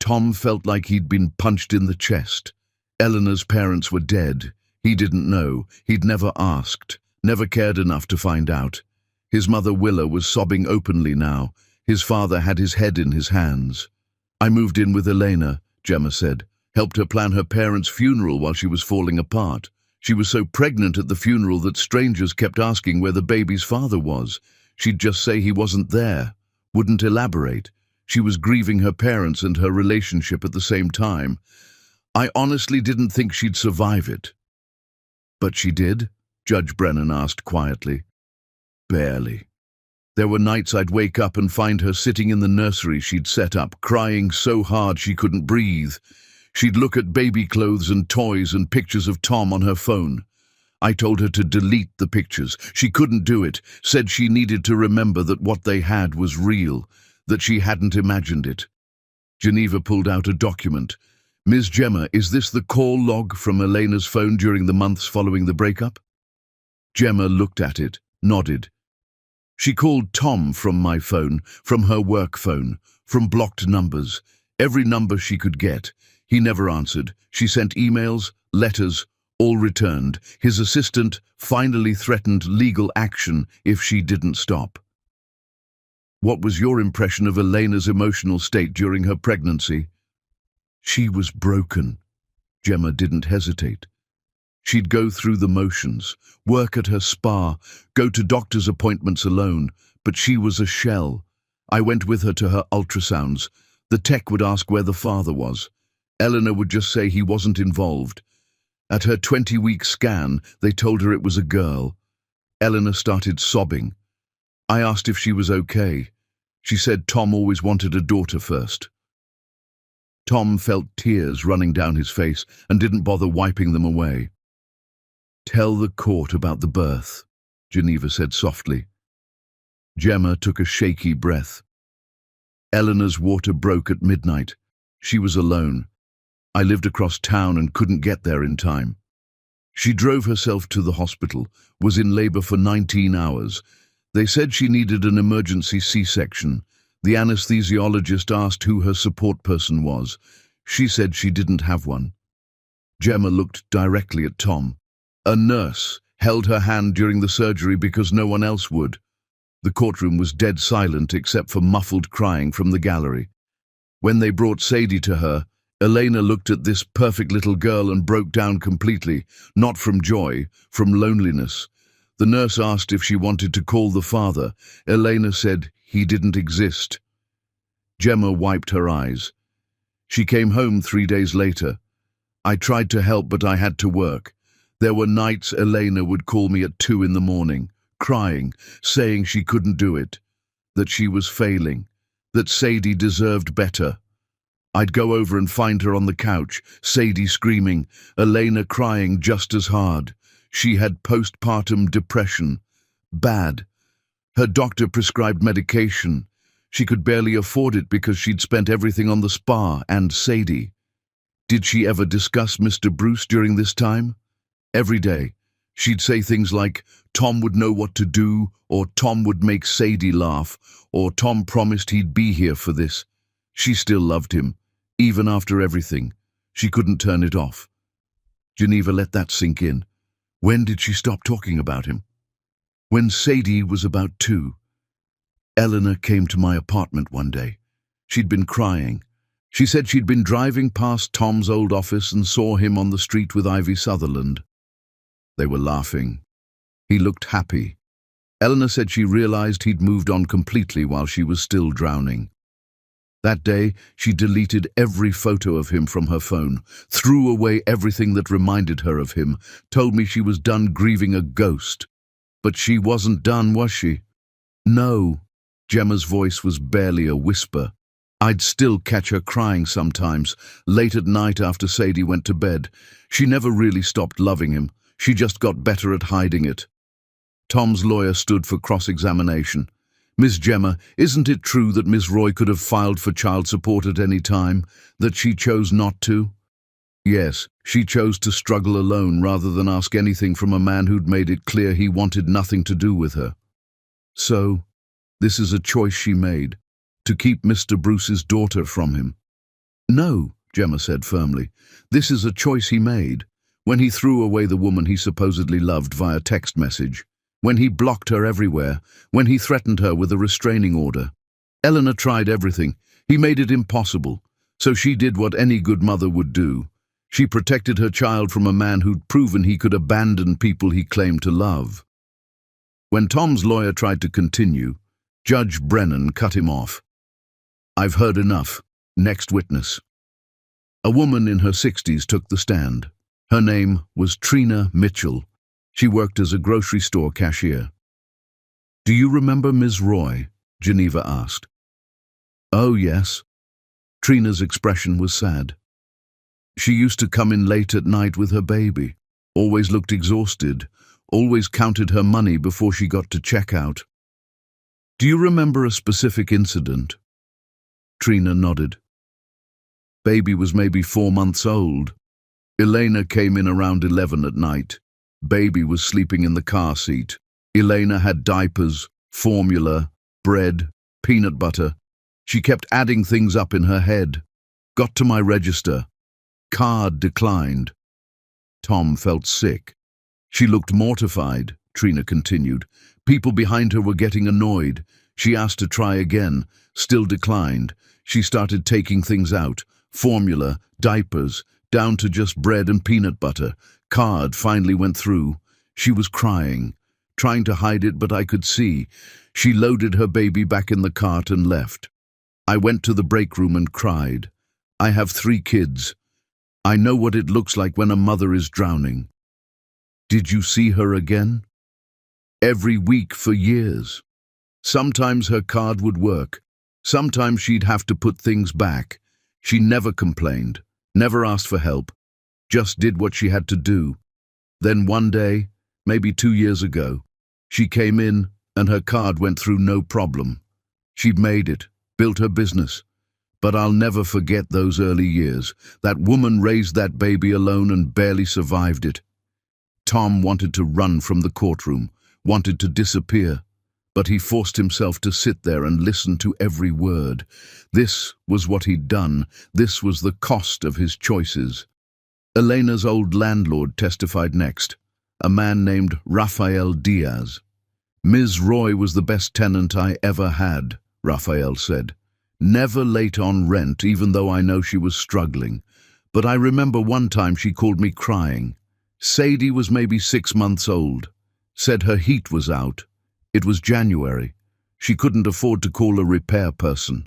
Tom felt like he'd been punched in the chest. Eleanor's parents were dead. He didn't know. He'd never asked, never cared enough to find out. His mother Willa was sobbing openly now. His father had his head in his hands. "I moved in with Elena," Gemma said, "helped her plan her parents' funeral while she was falling apart. She was so pregnant at the funeral that strangers kept asking where the baby's father was. She'd just say he wasn't there, wouldn't elaborate. She was grieving her parents and her relationship at the same time. I honestly didn't think she'd survive it." "But she did?" Judge Brennan asked quietly. "Barely." There were nights I'd wake up and find her sitting in the nursery she'd set up, crying so hard she couldn't breathe. She'd look at baby clothes and toys and pictures of Tom on her phone. I told her to delete the pictures. She couldn't do it, said she needed to remember that what they had was real, that she hadn't imagined it. Geneva pulled out a document. "Ms. Gemma, is this the call log from Elena's phone during the months following the breakup?" Gemma looked at it, nodded. "She called Tom from my phone, from her work phone, from blocked numbers, every number she could get. He never answered. She sent emails, letters, all returned. His assistant finally threatened legal action if she didn't stop." "What was your impression of Elena's emotional state during her pregnancy?" "She was broken." Gemma didn't hesitate. She'd go through the motions, work at her spa, go to doctor's appointments alone, but she was a shell. I went with her to her ultrasounds. The tech would ask where the father was. Eleanor would just say he wasn't involved. At her 20-week scan, they told her it was a girl. Eleanor started sobbing. I asked if she was okay. She said Tom always wanted a daughter first. Tom felt tears running down his face and didn't bother wiping them away. "Tell the court about the birth," Geneva said softly. Gemma took a shaky breath. "Eleanor's water broke at midnight. She was alone. I lived across town and couldn't get there in time. She drove herself to the hospital, was in labor for 19 hours. They said she needed an emergency C-section. The anesthesiologist asked who her support person was. She said she didn't have one." Gemma looked directly at Tom. "A nurse held her hand during the surgery because no one else would." The courtroom was dead silent except for muffled crying from the gallery. When they brought Sadie to her, Elena looked at this perfect little girl and broke down completely, not from joy, from loneliness. The nurse asked if she wanted to call the father. Elena said he didn't exist. Gemma wiped her eyes. "She came home 3 days later. I tried to help, but I had to work. There were nights Elena would call me at 2 in the morning, crying, saying she couldn't do it, that she was failing, that Sadie deserved better. I'd go over and find her on the couch, Sadie screaming, Elena crying just as hard. She had postpartum depression. Bad. Her doctor prescribed medication. She could barely afford it because she'd spent everything on the spa and Sadie. Did she ever discuss Mr. Bruce during this time? Every day. She'd say things like, Tom would know what to do, or Tom would make Sadie laugh, or Tom promised he'd be here for this. She still loved him, even after everything. She couldn't turn it off. Geneva let that sink in. When did she stop talking about him? When Sadie was about 2. Eleanor came to my apartment one day. She'd been crying. She said she'd been driving past Tom's old office and saw him on the street with Ivy Sutherland. They were laughing. He looked happy. Eleanor said she realized he'd moved on completely while she was still drowning. That day, she deleted every photo of him from her phone, threw away everything that reminded her of him, told me she was done grieving a ghost. But she wasn't done, was she? No. Gemma's voice was barely a whisper. I'd still catch her crying sometimes, late at night after Sadie went to bed. She never really stopped loving him. She just got better at hiding it. Tom's lawyer stood for cross-examination. Miss Gemma, isn't it true that Miss Roy could have filed for child support at any time, that she chose not to? Yes, she chose to struggle alone rather than ask anything from a man who'd made it clear he wanted nothing to do with her. So, this is a choice she made, to keep Mr. Bruce's daughter from him. No, Gemma said firmly, this is a choice he made, when he threw away the woman he supposedly loved via text message, when he blocked her everywhere, when he threatened her with a restraining order. Eleanor tried everything. He made it impossible, so she did what any good mother would do. She protected her child from a man who'd proven he could abandon people he claimed to love. When Tom's lawyer tried to continue, Judge Brennan cut him off. I've heard enough. Next witness. A woman in her 60s took the stand. Her name was Trina Mitchell. She worked as a grocery store cashier. Do you remember Ms. Roy? Geneva asked. Oh, yes. Trina's expression was sad. She used to come in late at night with her baby, always looked exhausted, always counted her money before she got to checkout. Do you remember a specific incident? Trina nodded. Baby was maybe 4 months old. Elena came in around 11 at night. Baby was sleeping in the car seat. Elena had diapers, formula, bread, peanut butter. She kept adding things up in her head. Got to my register. Card declined. Tom felt sick. She looked mortified, Trina continued. People behind her were getting annoyed. She asked to try again, still declined. She started taking things out. Formula, diapers, down to just bread and peanut butter. Card finally went through. She was crying, trying to hide it, but I could see. She loaded her baby back in the cart and left. I went to the break room and cried. I have 3 kids. I know what it looks like when a mother is drowning. Did you see her again? Every week for years. Sometimes her card would work. Sometimes she'd have to put things back. She never complained, never asked for help, just did what she had to do. Then one day, maybe 2 years ago, she came in and her card went through no problem. She'd made it, built her business. But I'll never forget those early years. That woman raised that baby alone and barely survived it. Tom wanted to run from the courtroom, wanted to disappear, but he forced himself to sit there and listen to every word. This was what he'd done. This was the cost of his choices. Elena's old landlord testified next, a man named Rafael Diaz. Ms. Roy was the best tenant I ever had, Rafael said. Never late on rent, even though I know she was struggling. But I remember one time she called me crying. Sadie was maybe 6 months old. Said her heat was out. It was January. She couldn't afford to call a repair person.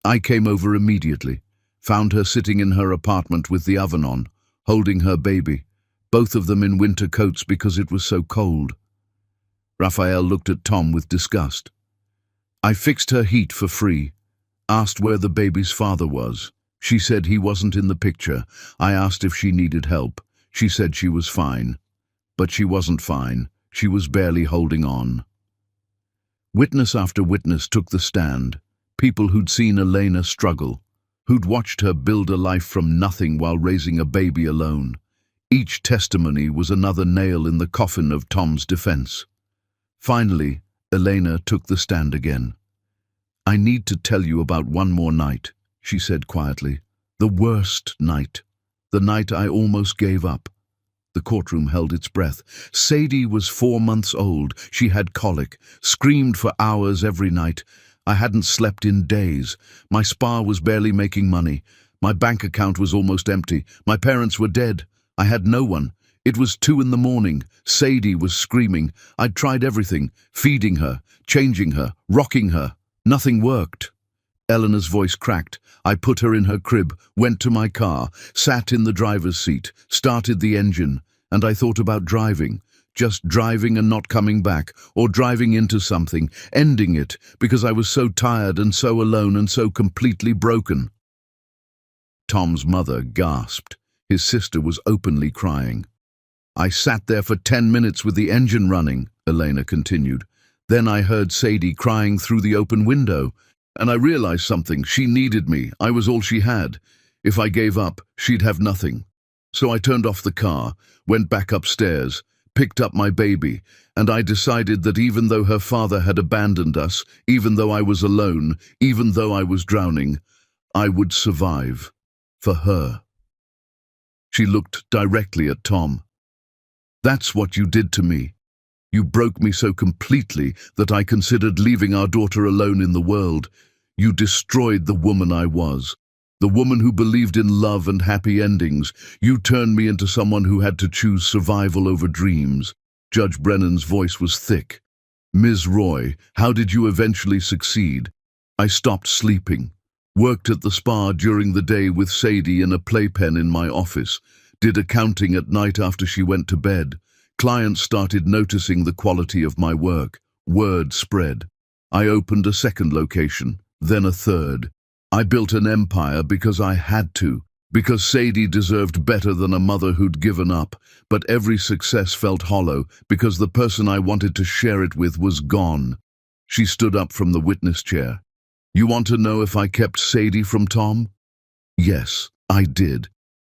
I came over immediately, found her sitting in her apartment with the oven on, holding her baby, both of them in winter coats because it was so cold. Raphael looked at Tom with disgust. I fixed her heat for free. Asked where the baby's father was. She said he wasn't in the picture. I asked if she needed help. She said she was fine. But she wasn't fine. She was barely holding on. Witness after witness took the stand. People who'd seen Elena struggle, who'd watched her build a life from nothing while raising a baby alone. Each testimony was another nail in the coffin of Tom's defense. Finally, Elena took the stand again. I need to tell you about one more night, she said quietly. The worst night. The night I almost gave up. The courtroom held its breath. Sadie was 4 months old. She had colic, screamed for hours every night. I hadn't slept in days. My spa was barely making money. My bank account was almost empty. My parents were dead. I had no one. It was 2 in the morning. Sadie was screaming. I'd tried everything, feeding her, changing her, rocking her. Nothing worked. Eleanor's voice cracked. I put her in her crib, went to my car, sat in the driver's seat, started the engine, and I thought about driving. Just driving and not coming back, or driving into something, ending it, because I was so tired and so alone and so completely broken. Tom's mother gasped. His sister was openly crying. I sat there for 10 minutes with the engine running, Elena continued. Then I heard Sadie crying through the open window, and I realized something. She needed me. I was all she had. If I gave up, she'd have nothing. So I turned off the car, went back upstairs, picked up my baby, and I decided that even though her father had abandoned us, even though I was alone, even though I was drowning, I would survive. For her. She looked directly at Tom. That's what you did to me. You broke me so completely that I considered leaving our daughter alone in the world. You destroyed the woman I was, the woman who believed in love and happy endings. You turned me into someone who had to choose survival over dreams. Judge Brennan's voice was thick. Ms. Roy, how did you eventually succeed? I stopped sleeping, worked at the spa during the day with Sadie in a playpen in my office, did accounting at night after she went to bed. Clients started noticing the quality of my work. Word spread. I opened a second location, then a third. I built an empire because I had to, because Sadie deserved better than a mother who'd given up, but every success felt hollow because the person I wanted to share it with was gone. She stood up from the witness chair. You want to know if I kept Sadie from Tom? Yes, I did.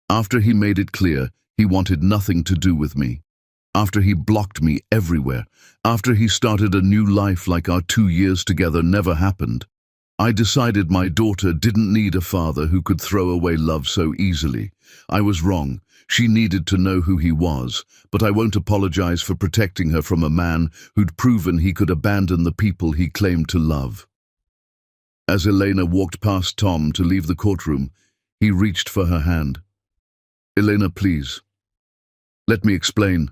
After he made it clear he wanted nothing to do with me. After he blocked me everywhere. After he started a new life like our 2 years together never happened. I decided my daughter didn't need a father who could throw away love so easily. I was wrong. She needed to know who he was, but I won't apologize for protecting her from a man who'd proven he could abandon the people he claimed to love. As Elena walked past Tom to leave the courtroom, he reached for her hand. Elena, please. Let me explain.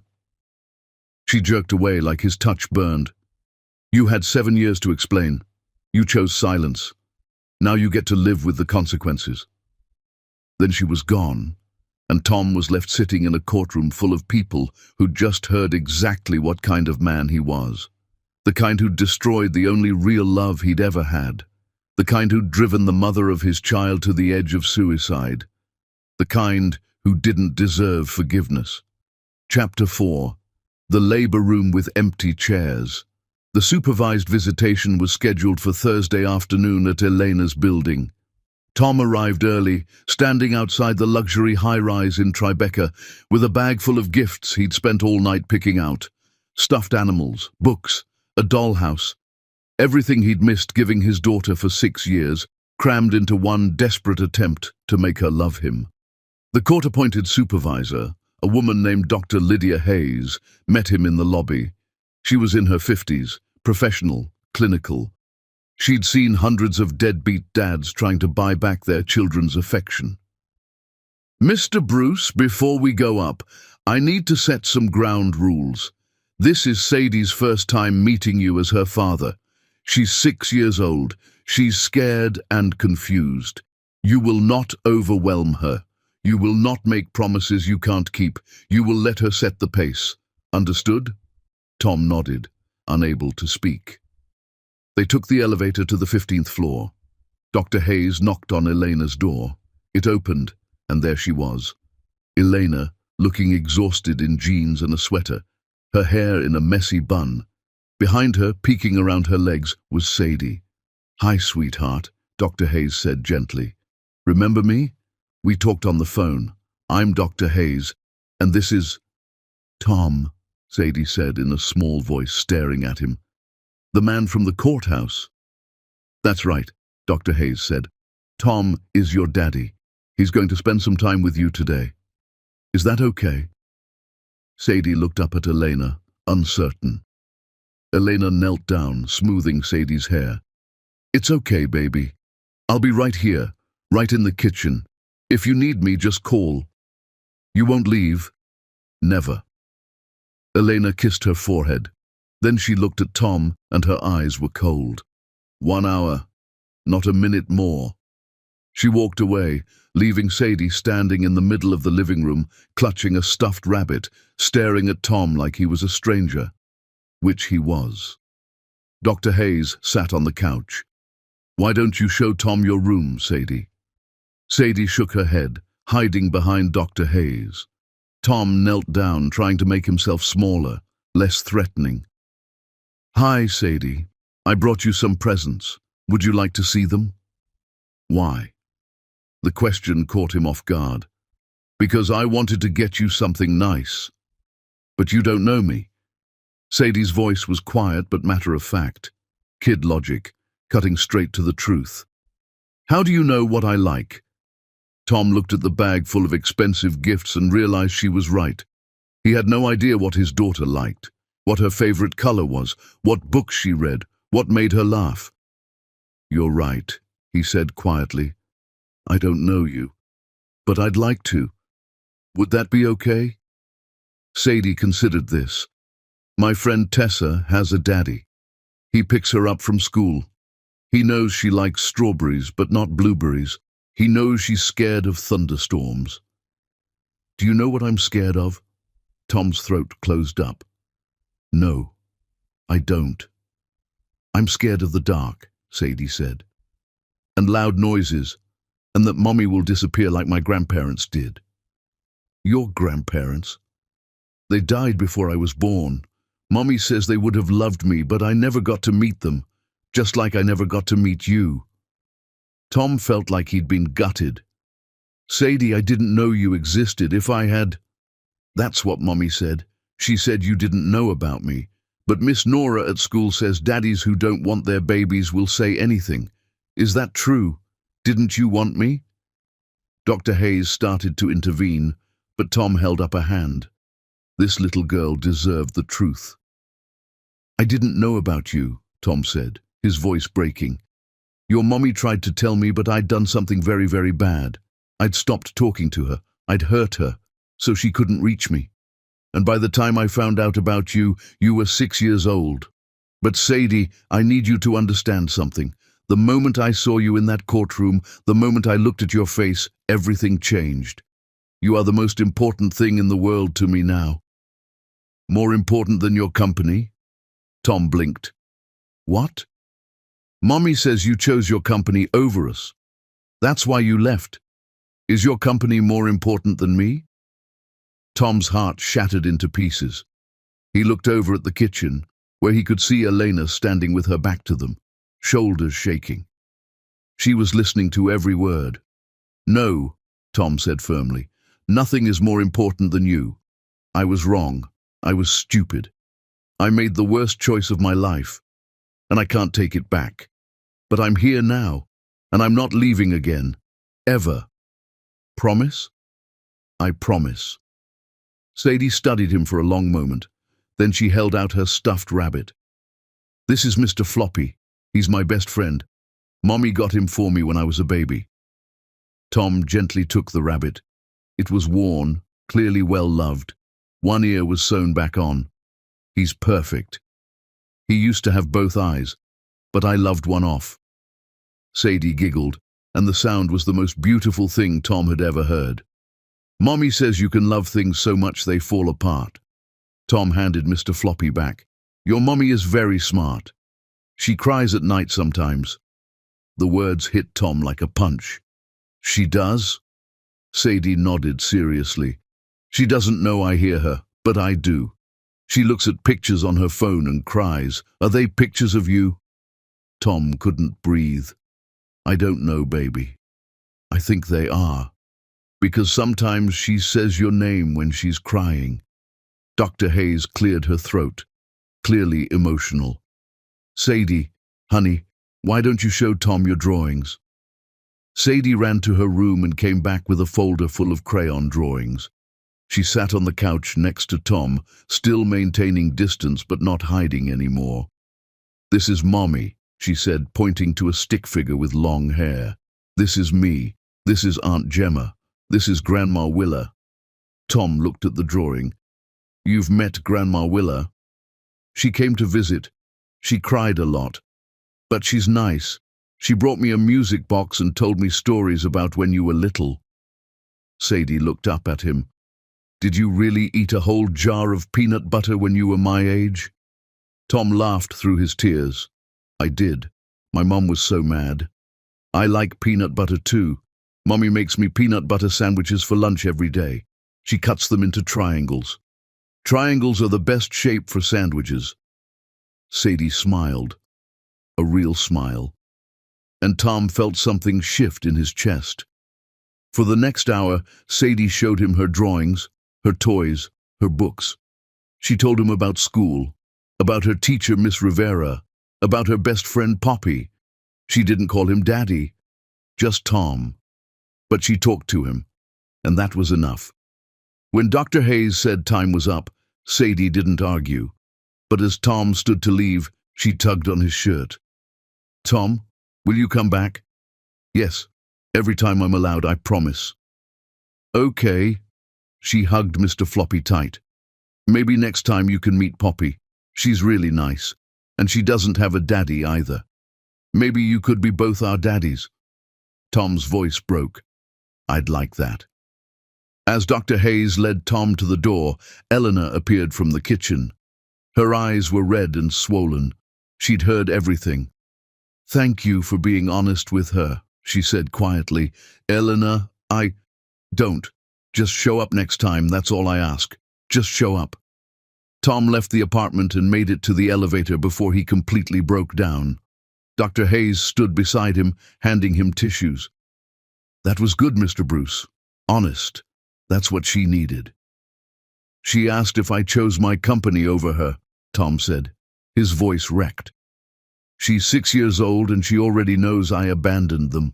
She jerked away like his touch burned. You had 7 years to explain. You chose silence. Now you get to live with the consequences. Then she was gone, and Tom was left sitting in a courtroom full of people who'd just heard exactly what kind of man he was. The kind who'd destroyed the only real love he'd ever had. The kind who'd driven the mother of his child to the edge of suicide. The kind who didn't deserve forgiveness. Chapter 4. The labor room with empty chairs. The supervised visitation was scheduled for Thursday afternoon at Elena's building. Tom arrived early, standing outside the luxury high-rise in Tribeca, with a bag full of gifts he'd spent all night picking out. Stuffed animals, books, a dollhouse. Everything he'd missed giving his daughter for 6 years, crammed into one desperate attempt to make her love him. The court-appointed supervisor, a woman named Dr. Lydia Hayes, met him in the lobby. She was in her 50s, professional, clinical. She'd seen hundreds of deadbeat dads trying to buy back their children's affection. Mr. Bruce, before we go up, I need to set some ground rules. This is Sadie's first time meeting you as her father. She's 6 years old. She's scared and confused. You will not overwhelm her. You will not make promises you can't keep. You will let her set the pace. Understood? Tom nodded, unable to speak. They took the elevator to the 15th floor. Dr. Hayes knocked on Elena's door. It opened, and there she was. Elena, looking exhausted in jeans and a sweater, her hair in a messy bun. Behind her, peeking around her legs, was Sadie. Hi, sweetheart, Dr. Hayes said gently. Remember me? We talked on the phone. I'm Dr. Hayes, and this is... Tom, Sadie said in a small voice, staring at him. The man from the courthouse. That's right, Dr. Hayes said. Tom is your daddy. He's going to spend some time with you today. Is that okay? Sadie looked up at Elena, uncertain. Elena knelt down, smoothing Sadie's hair. It's okay, baby. I'll be right here, right in the kitchen. If you need me, just call. You won't leave? Never. Elena kissed her forehead. Then she looked at Tom, and her eyes were cold. 1 hour, not a minute more. She walked away, leaving Sadie standing in the middle of the living room, clutching a stuffed rabbit, staring at Tom like he was a stranger. Which he was. Dr. Hayes sat on the couch. Why don't you show Tom your room, Sadie? Sadie shook her head, hiding behind Dr. Hayes. Tom knelt down, trying to make himself smaller, less threatening. Hi, Sadie. I brought you some presents. Would you like to see them? Why? The question caught him off guard. Because I wanted to get you something nice. But you don't know me. Sadie's voice was quiet but matter-of-fact. Kid logic, cutting straight to the truth. How do you know what I like? Tom looked at the bag full of expensive gifts and realized she was right. He had no idea what his daughter liked, what her favorite color was, what books she read, what made her laugh. You're right, he said quietly. I don't know you, but I'd like to. Would that be okay? Sadie considered this. My friend Tessa has a daddy. He picks her up from school. He knows she likes strawberries, but not blueberries. He knows she's scared of thunderstorms. Do you know what I'm scared of? Tom's throat closed up. No, I don't. I'm scared of the dark, Sadie said, and loud noises, and that Mommy will disappear like my grandparents did. Your grandparents? They died before I was born. Mommy says they would have loved me, but I never got to meet them, just like I never got to meet you. Tom felt like he'd been gutted. Sadie, I didn't know you existed. If I had... That's what Mommy said. She said you didn't know about me. But Miss Nora at school says daddies who don't want their babies will say anything. Is that true? Didn't you want me? Dr. Hayes started to intervene, but Tom held up a hand. This little girl deserved the truth. I didn't know about you, Tom said, his voice breaking. Your mommy tried to tell me, but I'd done something very, very bad. I'd stopped talking to her. I'd hurt her, so she couldn't reach me. And by the time I found out about you, you were 6 years old. But Sadie, I need you to understand something. The moment I saw you in that courtroom, the moment I looked at your face, everything changed. You are the most important thing in the world to me now. More important than your company? Tom blinked. What? Mommy says you chose your company over us. That's why you left. Is your company more important than me? Tom's heart shattered into pieces. He looked over at the kitchen, where he could see Elena standing with her back to them, shoulders shaking. She was listening to every word. No, Tom said firmly. Nothing is more important than you. I was wrong. I was stupid. I made the worst choice of my life, and I can't take it back. But I'm here now, and I'm not leaving again. Ever. Promise? I promise. Sadie studied him for a long moment. Then she held out her stuffed rabbit. This is Mr. Floppy. He's my best friend. Mommy got him for me when I was a baby. Tom gently took the rabbit. It was worn, clearly well loved. One ear was sewn back on. He's perfect. He used to have both eyes, but I loved one off. Sadie giggled, and the sound was the most beautiful thing Tom had ever heard. Mommy says you can love things so much they fall apart. Tom handed Mr. Floppy back. Your mommy is very smart. She cries at night sometimes. The words hit Tom like a punch. She does? Sadie nodded seriously. She doesn't know I hear her, but I do. She looks at pictures on her phone and cries. Are they pictures of you? Tom couldn't breathe. I don't know, baby. I think they are. Because sometimes she says your name when she's crying. Dr. Hayes cleared her throat, clearly emotional. Sadie, honey, why don't you show Tom your drawings? Sadie ran to her room and came back with a folder full of crayon drawings. She sat on the couch next to Tom, still maintaining distance but not hiding anymore. This is Mommy, she said, pointing to a stick figure with long hair. This is me. This is Aunt Gemma. This is Grandma Willa. Tom looked at the drawing. You've met Grandma Willa? She came to visit. She cried a lot. But she's nice. She brought me a music box and told me stories about when you were little. Sadie looked up at him. Did you really eat a whole jar of peanut butter when you were my age? Tom laughed through his tears. I did. My mom was so mad. I like peanut butter too. Mommy makes me peanut butter sandwiches for lunch every day. She cuts them into triangles. Triangles are the best shape for sandwiches. Sadie smiled. A real smile. And Tom felt something shift in his chest. For the next hour, Sadie showed him her drawings, her toys, her books. She told him about school, about her teacher, Miss Rivera, about her best friend, Poppy. She didn't call him Daddy, just Tom. But she talked to him, and that was enough. When Dr. Hayes said time was up, Sadie didn't argue. But as Tom stood to leave, she tugged on his shirt. Tom, will you come back? Yes, every time I'm allowed, I promise. Okay. She hugged Mr. Floppy tight. Maybe next time you can meet Poppy. She's really nice, and she doesn't have a daddy either. Maybe you could be both our daddies. Tom's voice broke. I'd like that. As Dr. Hayes led Tom to the door, Eleanor appeared from the kitchen. Her eyes were red and swollen. She'd heard everything. "Thank you for being honest with her," she said quietly. "Eleanor, don't. Just show up next time, that's all I ask. Just show up." Tom left the apartment and made it to the elevator before he completely broke down. Dr. Hayes stood beside him, handing him tissues. "That was good, Mr. Bruce. Honest. That's what she needed." "She asked if I chose my company over her," Tom said, his voice wrecked. "She's 6 years old and she already knows I abandoned them."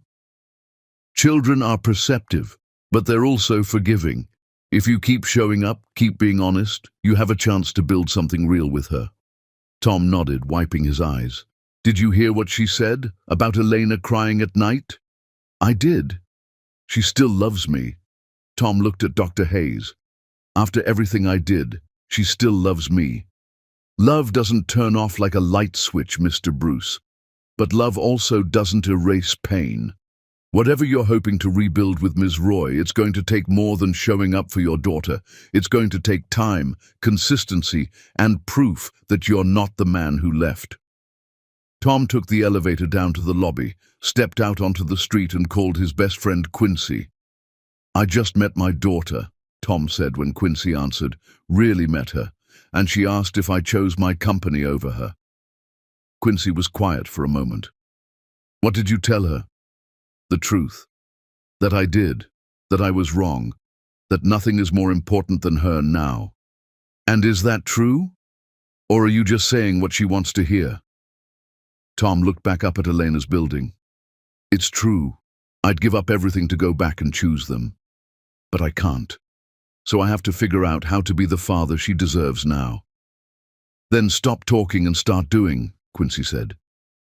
Children are perceptive, but they're also forgiving. If you keep showing up, keep being honest, you have a chance to build something real with her. Tom nodded, wiping his eyes. "Did you hear what she said about Elena crying at night?" "I did. She still loves me." Tom looked at Dr. Hayes. "After everything I did, she still loves me." "Love doesn't turn off like a light switch, Mr. Bruce. But love also doesn't erase pain. Whatever you're hoping to rebuild with Ms. Roy, it's going to take more than showing up for your daughter. It's going to take time, consistency, and proof that you're not the man who left." Tom took the elevator down to the lobby, stepped out onto the street and called his best friend Quincy. "I just met my daughter," Tom said when Quincy answered. "Really met her, and she asked if I chose my company over her." Quincy was quiet for a moment. "What did you tell her?" "The truth. That I did, that I was wrong, that nothing is more important than her now." "And is that true? Or are you just saying what she wants to hear?" Tom looked back up at Elena's building. "It's true. I'd give up everything to go back and choose them. But I can't. So I have to figure out how to be the father she deserves now." "Then stop talking and start doing," Quincy said.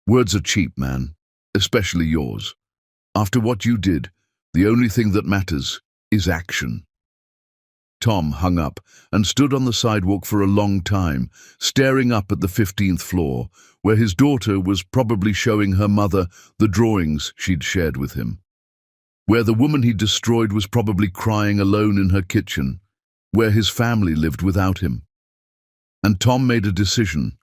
"Words are cheap, man, especially yours. After what you did, the only thing that matters is action." Tom hung up and stood on the sidewalk for a long time, staring up at the 15th floor, where his daughter was probably showing her mother the drawings she'd shared with him. Where the woman he destroyed was probably crying alone in her kitchen, where his family lived without him. And Tom made a decision.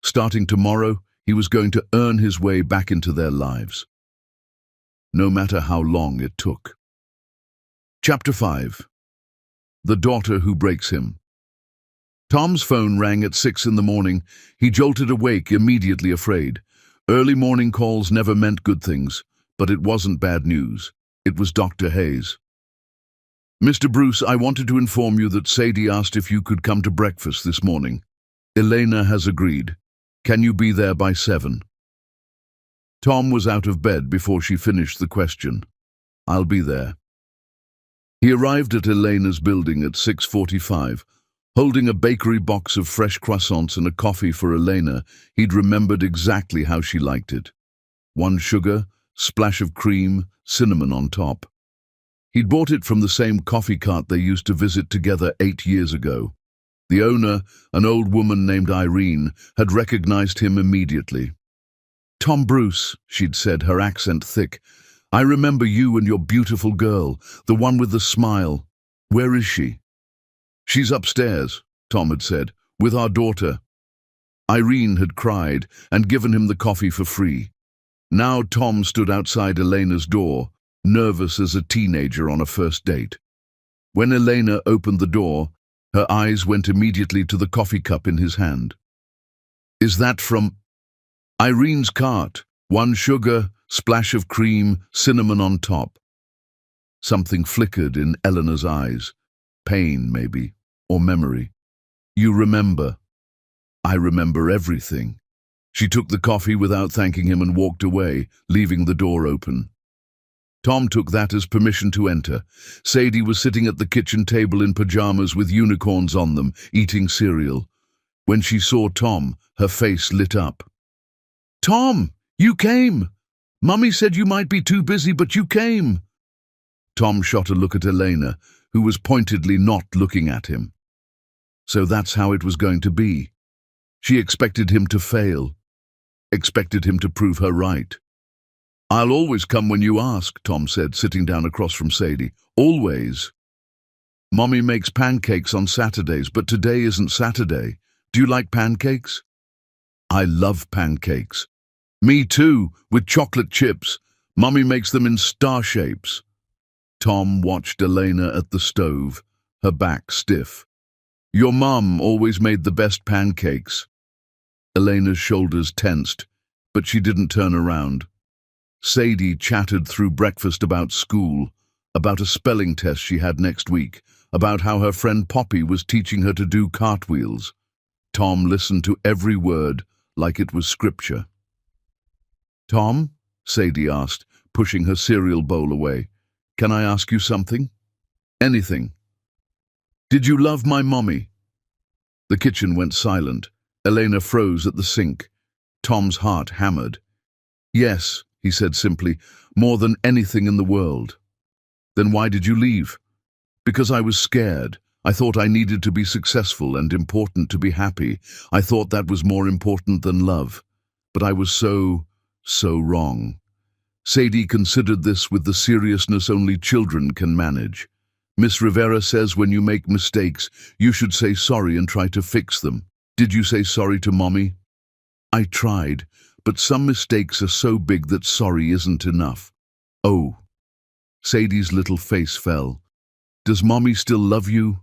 Starting tomorrow, he was going to earn his way back into their lives, no matter how long it took. Chapter 5. The Daughter Who Breaks Him. Tom's phone rang at 6 in the morning. He jolted awake, immediately afraid. Early morning calls never meant good things, but it wasn't bad news. It was Dr. Hayes. "Mr. Bruce, I wanted to inform you that Sadie asked if you could come to breakfast this morning. Elena has agreed. Can you be there by 7? Tom was out of bed before she finished the question. "I'll be there." He arrived at Elena's building at 6:45. Holding a bakery box of fresh croissants and a coffee for Elena, he'd remembered exactly how she liked it. 1 sugar, splash of cream, cinnamon on top. He'd bought it from the same coffee cart they used to visit together 8 years ago. The owner, an old woman named Irene, had recognized him immediately. "Tom Bruce," she'd said, her accent thick. "I remember you and your beautiful girl, the one with the smile. Where is she?" "She's upstairs," Tom had said, "with our daughter." Irene had cried and given him the coffee for free. Now Tom stood outside Elena's door, nervous as a teenager on a first date. When Elena opened the door, her eyes went immediately to the coffee cup in his hand. "Is that from Irene's cart? 1 sugar, splash of cream, cinnamon on top." Something flickered in Eleanor's eyes. Pain, maybe, or memory. "You remember." "I remember everything." She took the coffee without thanking him and walked away, leaving the door open. Tom took that as permission to enter. Sadie was sitting at the kitchen table in pajamas with unicorns on them, eating cereal. When she saw Tom, her face lit up. "Tom, you came! Mummy said you might be too busy, but you came." Tom shot a look at Elena, who was pointedly not looking at him. So that's how it was going to be. She expected him to fail, expected him to prove her right. "I'll always come when you ask," Tom said, sitting down across from Sadie. "Always." "Mommy makes pancakes on Saturdays, but today isn't Saturday. Do you like pancakes?" I love pancakes. Me too, with chocolate chips. Mummy makes them in star shapes. Tom watched Elena at the stove, her back stiff. Your mum always made the best pancakes. Elena's shoulders tensed, but she didn't turn around. Sadie chattered through breakfast about school, about a spelling test she had next week, about how her friend Poppy was teaching her to do cartwheels. Tom listened to every word like it was scripture. Tom, Sadie asked, pushing her cereal bowl away, can I ask you something? Anything. Did you love my mommy? The kitchen went silent. Elena froze at the sink. Tom's heart hammered. Yes, he said simply, more than anything in the world. Then why did you leave? Because I was scared. I thought I needed to be successful and important to be happy. I thought that was more important than love. But I was so wrong. Sadie considered this with the seriousness only children can manage. Miss Rivera says when you make mistakes, you should say sorry and try to fix them. Did you say sorry to Mommy? I tried, but some mistakes are so big that sorry isn't enough. Oh. Sadie's little face fell. Does Mommy still love you?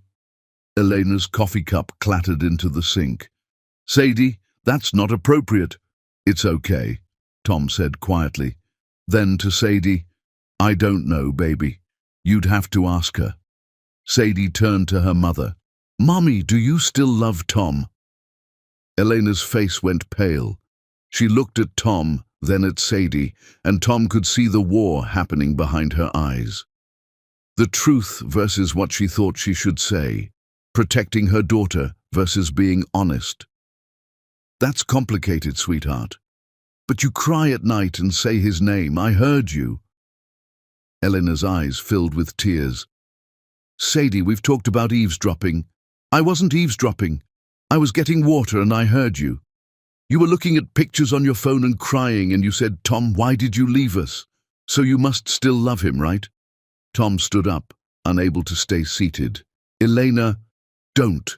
Elena's coffee cup clattered into the sink. Sadie, that's not appropriate. It's okay, Tom said quietly. Then to Sadie, I don't know, baby. You'd have to ask her. Sadie turned to her mother. Mommy, do you still love Tom? Elena's face went pale. She looked at Tom, then at Sadie, and Tom could see the war happening behind her eyes. The truth versus what she thought she should say. Protecting her daughter versus being honest. That's complicated, sweetheart. But you cry at night and say his name. I heard you. Elena's eyes filled with tears. Sadie, we've talked about eavesdropping. I wasn't eavesdropping. I was getting water and I heard you. You were looking at pictures on your phone and crying and you said, Tom, why did you leave us? So you must still love him, right? Tom stood up, unable to stay seated. Elena, don't.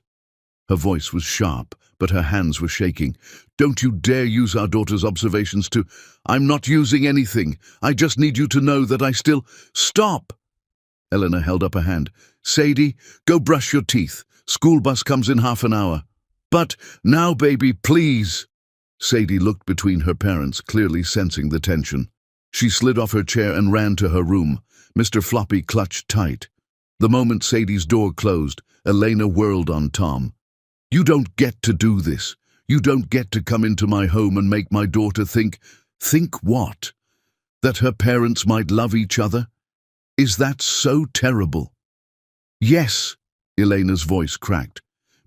Her voice was sharp, but her hands were shaking. Don't you dare use our daughter's observations to... I'm not using anything. I just need you to know that I still... Stop! Elena held up a hand. Sadie, go brush your teeth. School bus comes in half an hour. But now, baby, please. Sadie looked between her parents, clearly sensing the tension. She slid off her chair and ran to her room. Mr. Floppy clutched tight. The moment Sadie's door closed, Elena whirled on Tom. You don't get to do this. You don't get to come into my home and make my daughter think... Think what? That her parents might love each other? Is that so terrible? Yes, Elena's voice cracked.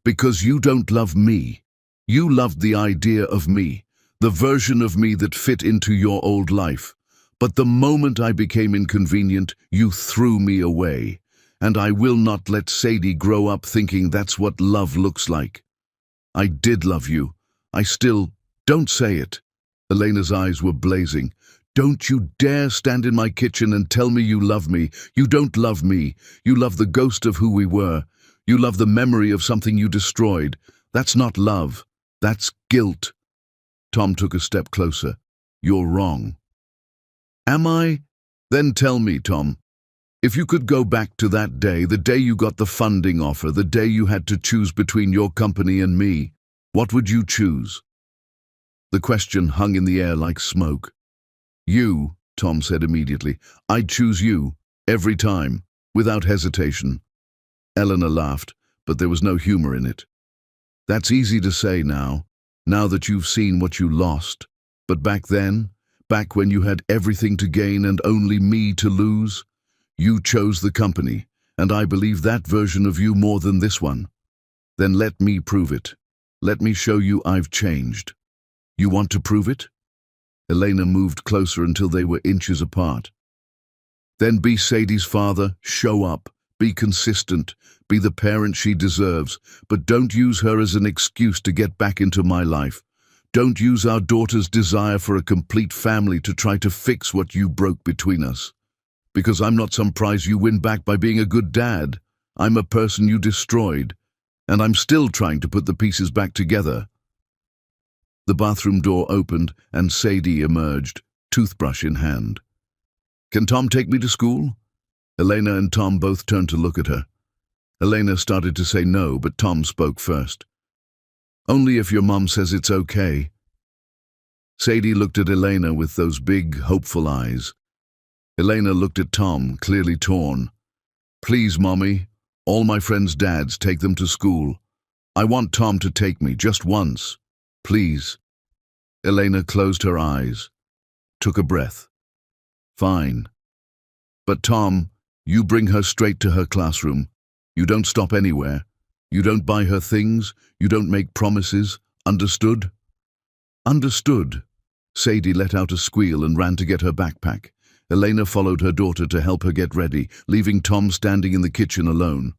Because you don't love me. You loved the idea of me, the version of me that fit into your old life. But the moment I became inconvenient, you threw me away. And I will not let Sadie grow up thinking that's what love looks like. I did love you. I still... Don't say it. Elena's eyes were blazing. Don't you dare stand in my kitchen and tell me you love me. You don't love me. You love the ghost of who we were. You love the memory of something you destroyed. That's not love. That's guilt. Tom took a step closer. You're wrong. Am I? Then tell me, Tom. If you could go back to that day, the day you got the funding offer, the day you had to choose between your company and me, what would you choose? The question hung in the air like smoke. You, Tom said immediately. I'd choose you, every time, without hesitation. Eleanor laughed, but there was no humor in it. That's easy to say now that you've seen what you lost. But back then, back when you had everything to gain and only me to lose, you chose the company, and I believe that version of you more than this one. Then let me prove it. Let me show you I've changed. You want to prove it? Elena moved closer until they were inches apart. Then be Sadie's father, show up, be consistent, be the parent she deserves, but don't use her as an excuse to get back into my life. Don't use our daughter's desire for a complete family to try to fix what you broke between us. Because I'm not some prize you win back by being a good dad. I'm a person you destroyed, and I'm still trying to put the pieces back together. The bathroom door opened and Sadie emerged, toothbrush in hand. "Can Tom take me to school?" Elena and Tom both turned to look at her. Elena started to say no, but Tom spoke first. "Only if your mom says it's okay." Sadie looked at Elena with those big, hopeful eyes. Elena looked at Tom, clearly torn. "Please, Mommy, all my friends' dads take them to school. I want Tom to take me, just once. Please." Elena closed her eyes, took a breath. "Fine. But Tom, you bring her straight to her classroom. You don't stop anywhere. You don't buy her things. You don't make promises. Understood?" "Understood." Sadie let out a squeal and ran to get her backpack. Elena followed her daughter to help her get ready, leaving Tom standing in the kitchen alone.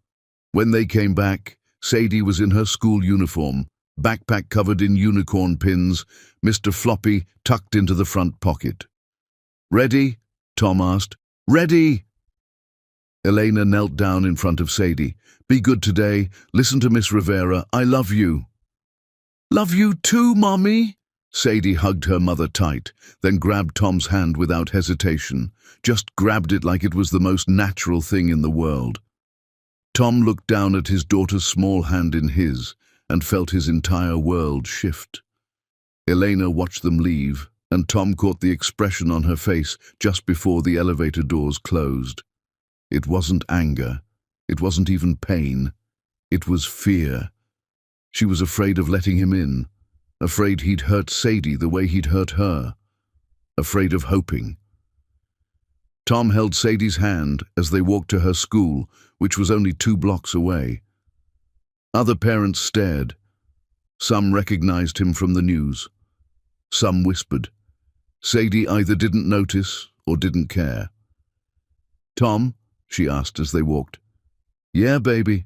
When they came back, Sadie was in her school uniform, backpack covered in unicorn pins, Mr. Floppy tucked into the front pocket. "Ready?" Tom asked. "Ready!" Elena knelt down in front of Sadie. "Be good today. Listen to Miss Rivera. I love you." "Love you too, Mommy." Sadie hugged her mother tight, then grabbed Tom's hand without hesitation, just grabbed it like it was the most natural thing in the world. Tom looked down at his daughter's small hand in his and felt his entire world shift. Elena watched them leave, and Tom caught the expression on her face just before the elevator doors closed. It wasn't anger. It wasn't even pain. It was fear. She was afraid of letting him in, afraid he'd hurt Sadie the way he'd hurt her, afraid of hoping. Tom held Sadie's hand as they walked to her school, which was only 2 blocks away. Other parents stared. Some recognized him from the news. Some whispered. Sadie either didn't notice or didn't care. "Tom," she asked as they walked. "Yeah, baby."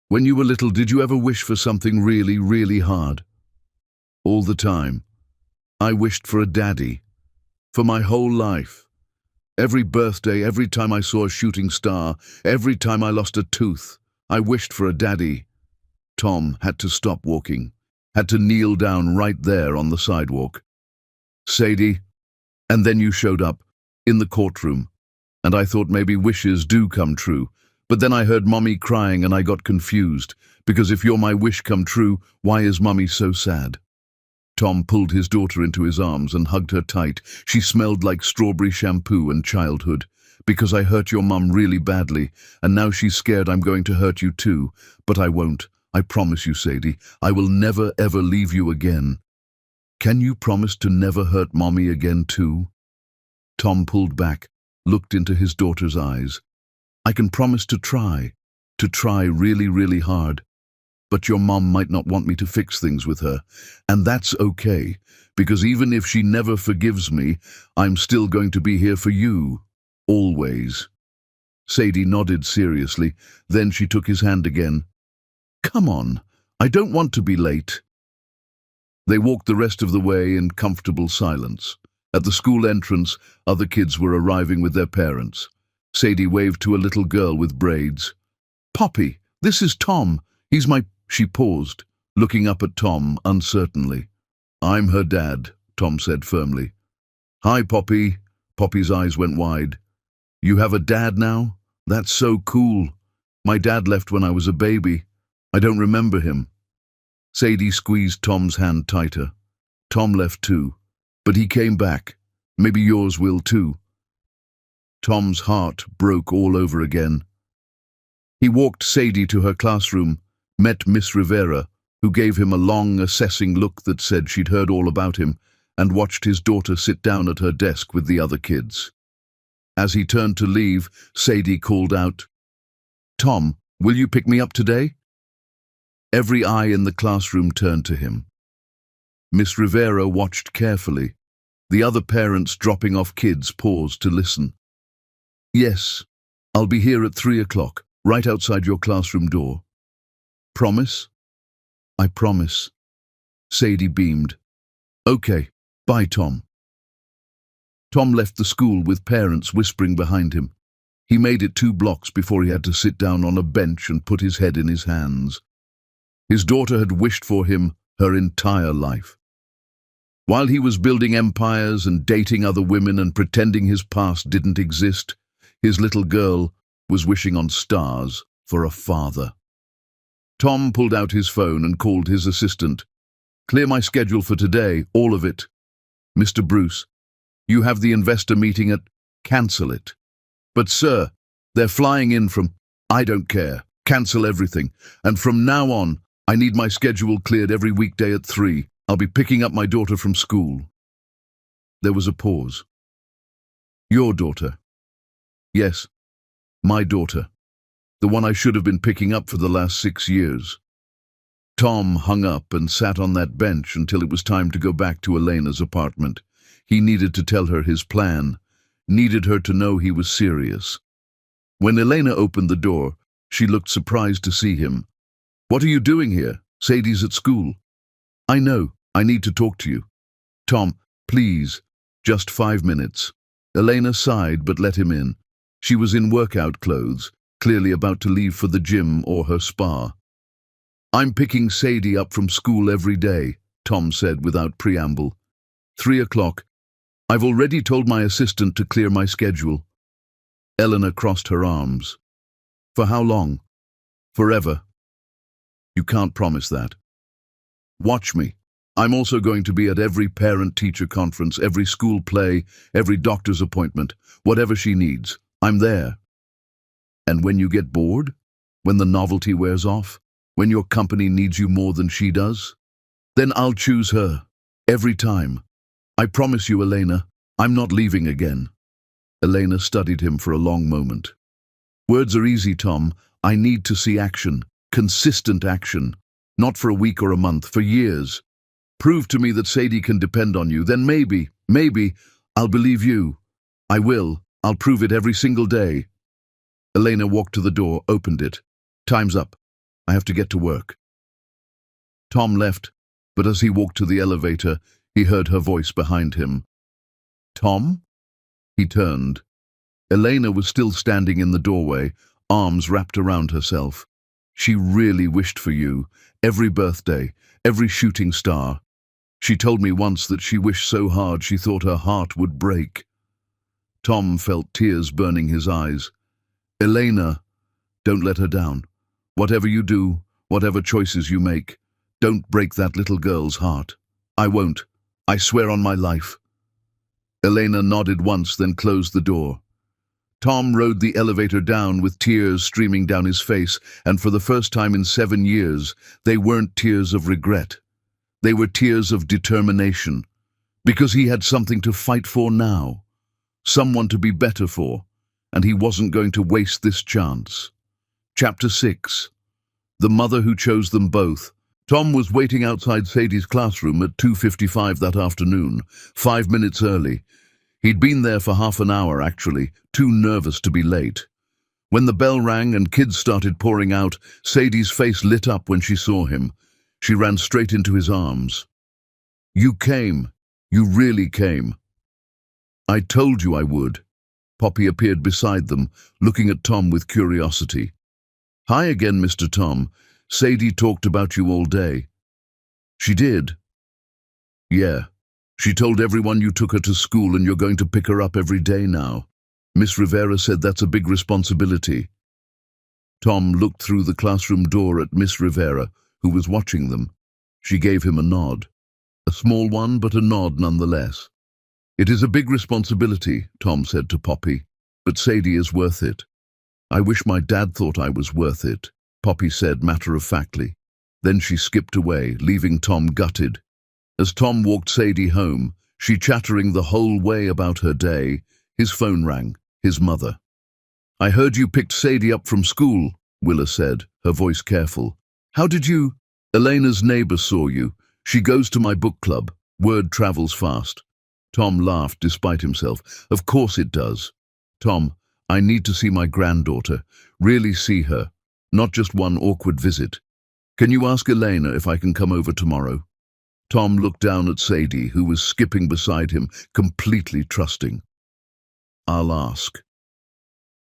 "When you were little, did you ever wish for something really, really hard?" "All the time. I wished for a daddy. For my whole life. Every birthday, every time I saw a shooting star, every time I lost a tooth, I wished for a daddy." Tom had to stop walking, had to kneel down right there on the sidewalk. "Sadie, and then you showed up, in the courtroom, and I thought maybe wishes do come true, but then I heard Mommy crying and I got confused, because if you're my wish come true, why is Mommy so sad?" Tom pulled his daughter into his arms and hugged her tight. She smelled like strawberry shampoo and childhood. "Because I hurt your mum really badly, and now she's scared I'm going to hurt you too. But I won't. I promise you, Sadie. I will never ever leave you again." "Can you promise to never hurt Mommy again too?" Tom pulled back, looked into his daughter's eyes. "I can promise to try really, really hard. But your mom might not want me to fix things with her, and that's okay, because even if she never forgives me, I'm still going to be here for you, always." Sadie nodded seriously, then she took his hand again. "Come on, I don't want to be late." They walked the rest of the way in comfortable silence. At the school entrance, other kids were arriving with their parents. Sadie waved to a little girl with braids. "Poppy, this is Tom. He's my—" She paused, looking up at Tom uncertainly. "I'm her dad," Tom said firmly. "Hi, Poppy." Poppy's eyes went wide. "You have a dad now? That's so cool. My dad left when I was a baby. I don't remember him." Sadie squeezed Tom's hand tighter. "Tom left too, but he came back. Maybe yours will too." Tom's heart broke all over again. He walked Sadie to her classroom, met Miss Rivera, who gave him a long, assessing look that said she'd heard all about him, and watched his daughter sit down at her desk with the other kids. As he turned to leave, Sadie called out, "Tom, will you pick me up today?" Every eye in the classroom turned to him. Miss Rivera watched carefully. The other parents dropping off kids paused to listen. "Yes, I'll be here at 3 o'clock, right outside your classroom door." "Promise?" "I promise." Sadie beamed. "Okay, bye, Tom." Tom left the school with parents whispering behind him. He made it 2 blocks before he had to sit down on a bench and put his head in his hands. His daughter had wished for him her entire life. While he was building empires and dating other women and pretending his past didn't exist, his little girl was wishing on stars for a father. Tom pulled out his phone and called his assistant. "Clear my schedule for today, all of it. Mr. Bruce, you have the investor meeting at... Cancel it." "But sir, they're flying in from..." "I don't care. Cancel everything. And from now on, I need my schedule cleared every weekday at 3. I'll be picking up my daughter from school." There was a pause. "Your daughter?" "Yes, my daughter. The one I should have been picking up for the last 6 years." Tom hung up and sat on that bench until it was time to go back to Elena's apartment. He needed to tell her his plan, needed her to know he was serious. When Elena opened the door, she looked surprised to see him. "What are you doing here? Sadie's at school." "I know. I need to talk to you." "Tom, please, just 5 minutes." Elena sighed but let him in. She was in workout clothes, clearly about to leave for the gym or her spa. "I'm picking Sadie up from school every day," Tom said without preamble. 3 o'clock. "I've already told my assistant to clear my schedule." Elena crossed her arms. "For how long?" "Forever." "You can't promise that." "Watch me. I'm also going to be at every parent-teacher conference, every school play, every doctor's appointment, whatever she needs. I'm there." "And when you get bored? When the novelty wears off? When your company needs you more than she does? Then I'll choose her. Every time. I promise you, Elena, I'm not leaving again." Elena studied him for a long moment. "Words are easy, Tom. I need to see action. Consistent action. Not for a week or a month, for years. Prove to me that Sadie can depend on you, then maybe, I'll believe you. I will. I'll prove it every single day." Elena walked to the door, opened it. "Time's up. I have to get to work." Tom left, but as he walked to the elevator, he heard her voice behind him. "Tom?" He turned. Elena was still standing in the doorway, arms wrapped around herself. "She really wished for you, every birthday, every shooting star. She told me once that she wished so hard she thought her heart would break." Tom felt tears burning his eyes. "Elena, don't let her down. Whatever you do, whatever choices you make, don't break that little girl's heart." "I won't. I swear on my life." Elena nodded once, then closed the door. Tom rode the elevator down with tears streaming down his face, and for the first time in 7 years, they weren't tears of regret. They were tears of determination, because he had something to fight for now, someone to be better for, and he wasn't going to waste this chance. Chapter 6. The Mother Who Chose Them Both. Tom was waiting outside Sadie's classroom at 2:55 that afternoon, 5 minutes early. He'd been there for half an hour, actually, too nervous to be late. When the bell rang and kids started pouring out, Sadie's face lit up when she saw him. She ran straight into his arms. "You came. You really came." "I told you I would." Poppy appeared beside them, looking at Tom with curiosity. "Hi again, Mr. Tom. Sadie talked about you all day." "She did?" "Yeah. She told everyone you took her to school and you're going to pick her up every day now. Miss Rivera said that's a big responsibility." Tom looked through the classroom door at Miss Rivera, who was watching them. She gave him a nod. A small one, but a nod nonetheless. "It is a big responsibility," Tom said to Poppy, "but Sadie is worth it." "I wish my dad thought I was worth it," Poppy said matter-of-factly. Then she skipped away, leaving Tom gutted. As Tom walked Sadie home, she chattering the whole way about her day, his phone rang, his mother. "I heard you picked Sadie up from school," Willa said, her voice careful. "How did you—" "Elena's neighbor saw you. She goes to my book club. Word travels fast." Tom laughed despite himself. "Of course it does. Tom, I need to see my granddaughter. Really see her. Not just one awkward visit. Can you ask Elena if I can come over tomorrow?" Tom looked down at Sadie, who was skipping beside him, completely trusting. "I'll ask."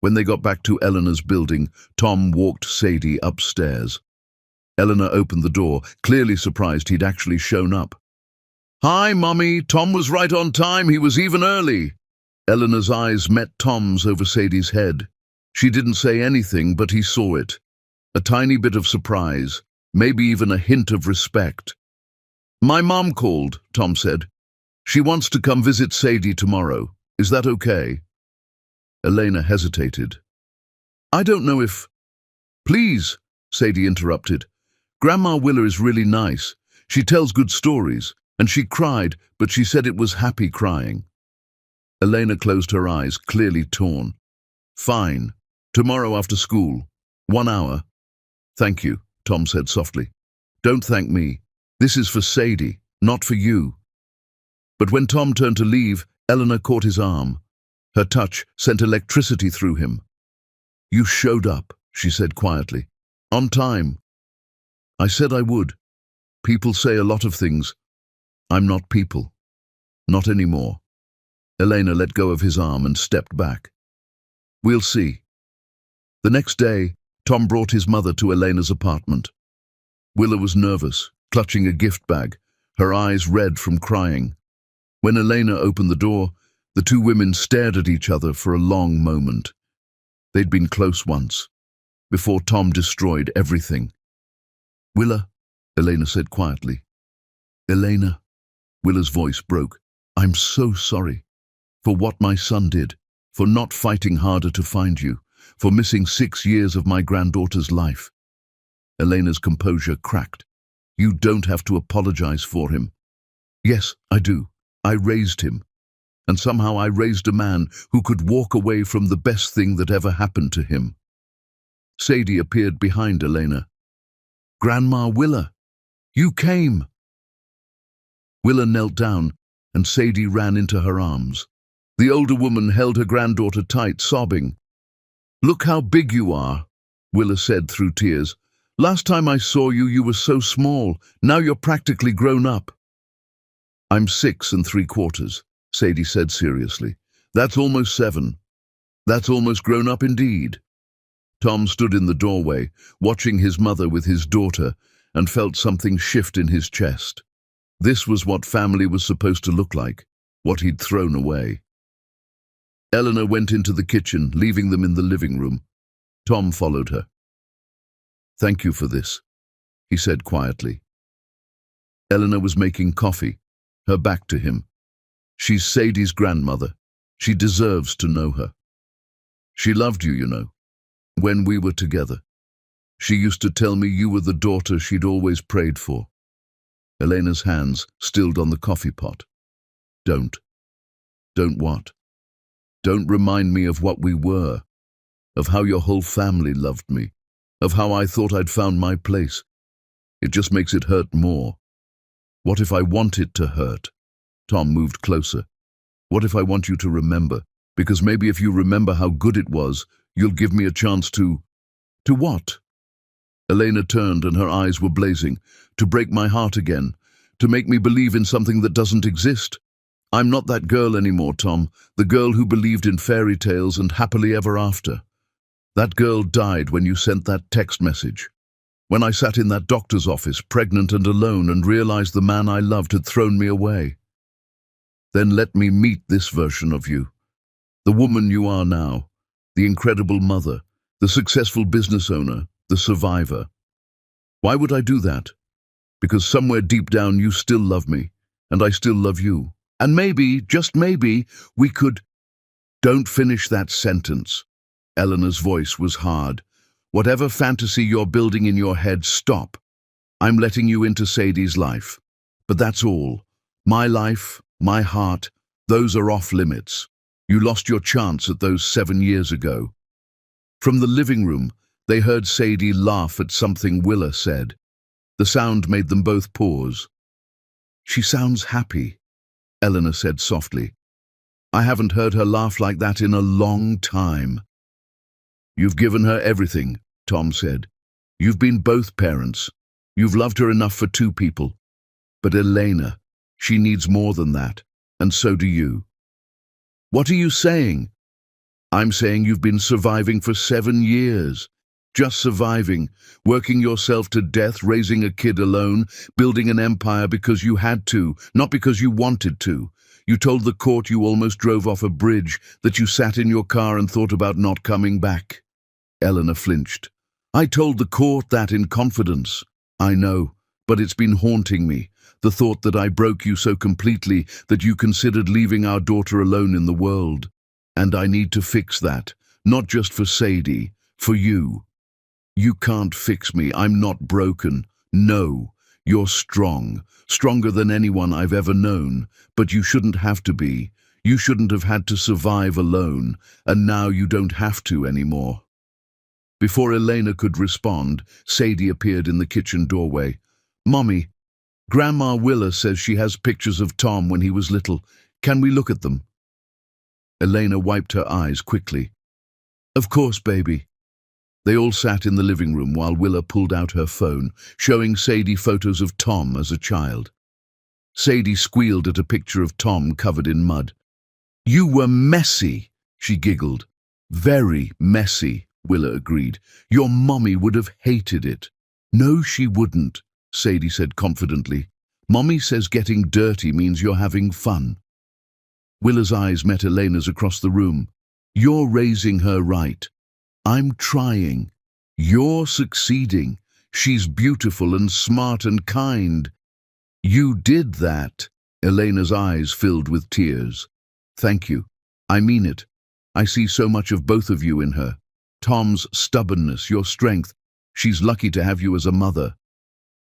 When they got back to Eleanor's building, Tom walked Sadie upstairs. Eleanor opened the door, clearly surprised he'd actually shown up. Hi, Mummy. Tom was right on time. He was even early. Eleanor's eyes met Tom's over Sadie's head. She didn't say anything, but he saw it. A tiny bit of surprise, maybe even a hint of respect. My mom called, Tom said. She wants to come visit Sadie tomorrow. Is that okay? Elena hesitated. I don't know if... Please, Sadie interrupted. Grandma Willa is really nice. She tells good stories, and she cried, but she said it was happy crying. Elena closed her eyes, clearly torn. Fine. Tomorrow after school. 1 hour. Thank you, Tom said softly. Don't thank me. This is for Sadie, not for you. But when Tom turned to leave, Eleanor caught his arm. Her touch sent electricity through him. You showed up, she said quietly. On time. I said I would. People say a lot of things. I'm not people. Not anymore. Elena let go of his arm and stepped back. We'll see. The next day, Tom brought his mother to Elena's apartment. Willa was nervous, clutching a gift bag, her eyes red from crying. When Elena opened the door, the two women stared at each other for a long moment. They'd been close once, before Tom destroyed everything. Willa, Elena said quietly. Elena, Willa's voice broke. I'm so sorry for what my son did, for not fighting harder to find you, for missing 6 years of my granddaughter's life. Elena's composure cracked. You don't have to apologize for him. Yes, I do. I raised him. And somehow I raised a man who could walk away from the best thing that ever happened to him. Sadie appeared behind Elena. Grandma Willa, you came. Willa knelt down, and Sadie ran into her arms. The older woman held her granddaughter tight, sobbing. Look how big you are, Willa said through tears. Last time I saw you, you were so small. Now you're practically grown up. I'm 6 3/4, Sadie said seriously. That's almost 7. That's almost grown up indeed. Tom stood in the doorway, watching his mother with his daughter, and felt something shift in his chest. This was what family was supposed to look like, what he'd thrown away. Eleanor went into the kitchen, leaving them in the living room. Tom followed her. Thank you for this, he said quietly. Eleanor was making coffee, her back to him. She's Sadie's grandmother. She deserves to know her. She loved you, you know, when we were together. She used to tell me you were the daughter she'd always prayed for. Elena's hands stilled on the coffee pot. Don't. Don't what? Don't remind me of what we were, of how your whole family loved me, of how I thought I'd found my place. It just makes it hurt more. What if I want it to hurt? Tom moved closer. What if I want you to remember? Because maybe if you remember how good it was, you'll give me a chance to... To what? Elena turned and her eyes were blazing. To break my heart again. To make me believe in something that doesn't exist. I'm not that girl anymore, Tom. The girl who believed in fairy tales and happily ever after. That girl died when you sent that text message. When I sat in that doctor's office, pregnant and alone, and realized the man I loved had thrown me away. Then let me meet this version of you. The woman you are now. The incredible mother. The successful business owner. The survivor. Why would I do that? Because somewhere deep down you still love me, and I still love you. And maybe, just maybe, we could... Don't finish that sentence. Eleanor's voice was hard. Whatever fantasy you're building in your head, stop. I'm letting you into Sadie's life. But that's all. My life, my heart, those are off limits. You lost your chance at those 7 years ago. From the living room, they heard Sadie laugh at something Willa said. The sound made them both pause. She sounds happy, Eleanor said softly. I haven't heard her laugh like that in a long time. You've given her everything, Tom said. You've been both parents. You've loved her enough for 2 people. But Elena, she needs more than that, and so do you. What are you saying? I'm saying you've been surviving for 7 years. Just surviving, working yourself to death, raising a kid alone, building an empire because you had to, not because you wanted to. You told the court you almost drove off a bridge, that you sat in your car and thought about not coming back. Eleanor flinched. I told the court that in confidence. I know, but it's been haunting me. The thought that I broke you so completely that you considered leaving our daughter alone in the world. And I need to fix that, not just for Sadie, for you. You can't fix me. I'm not broken. No, you're strong, stronger than anyone I've ever known, but you shouldn't have to be. You shouldn't have had to survive alone, and now you don't have to anymore. Before Elena could respond, Sadie appeared in the kitchen doorway. Mommy, Grandma Willa says she has pictures of Tom when he was little. Can we look at them? Elena wiped her eyes quickly. Of course, baby. They all sat in the living room while Willa pulled out her phone, showing Sadie photos of Tom as a child. Sadie squealed at a picture of Tom covered in mud. You were messy, she giggled. Very messy, Willa agreed. Your mommy would have hated it. No, she wouldn't, Sadie said confidently. Mommy says getting dirty means you're having fun. Willa's eyes met Elena's across the room. You're raising her right. I'm trying. You're succeeding. She's beautiful and smart and kind. You did that. Elena's eyes filled with tears. Thank you. I mean it. I see so much of both of you in her. Tom's stubbornness, your strength. She's lucky to have you as a mother.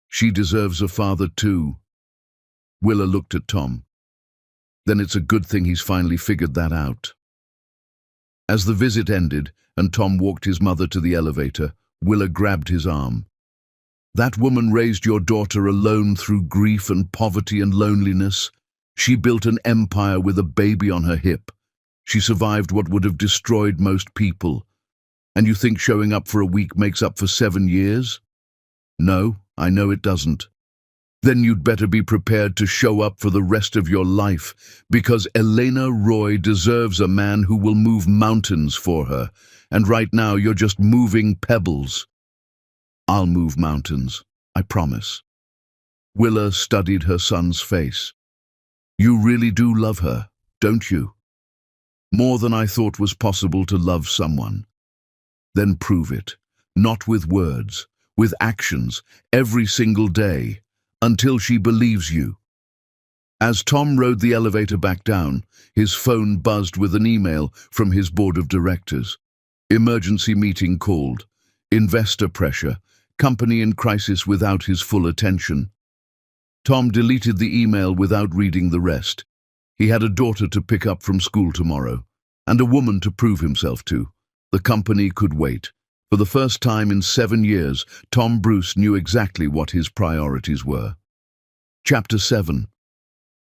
She deserves a father too. Willa looked at Tom. Then it's a good thing he's finally figured that out. As the visit ended and Tom walked his mother to the elevator, Willa grabbed his arm. That woman raised your daughter alone through grief and poverty and loneliness. She built an empire with a baby on her hip. She survived what would have destroyed most people. And you think showing up for a week makes up for 7 years? No, I know it doesn't. Then you'd better be prepared to show up for the rest of your life, because Elena Roy deserves a man who will move mountains for her, and right now you're just moving pebbles. I'll move mountains, I promise. Willa studied her son's face. You really do love her, don't you? More than I thought was possible to love someone. Then prove it, not with words, with actions, every single day, until she believes you. As Tom rode the elevator back down, his phone buzzed with an email from his board of directors. Emergency meeting called. Investor pressure. Company in crisis without his full attention. Tom deleted the email without reading the rest. He had a daughter to pick up from school tomorrow, and a woman to prove himself to. The company could wait. For the first time in 7 years, Tom Bruce knew exactly what his priorities were. Chapter 7.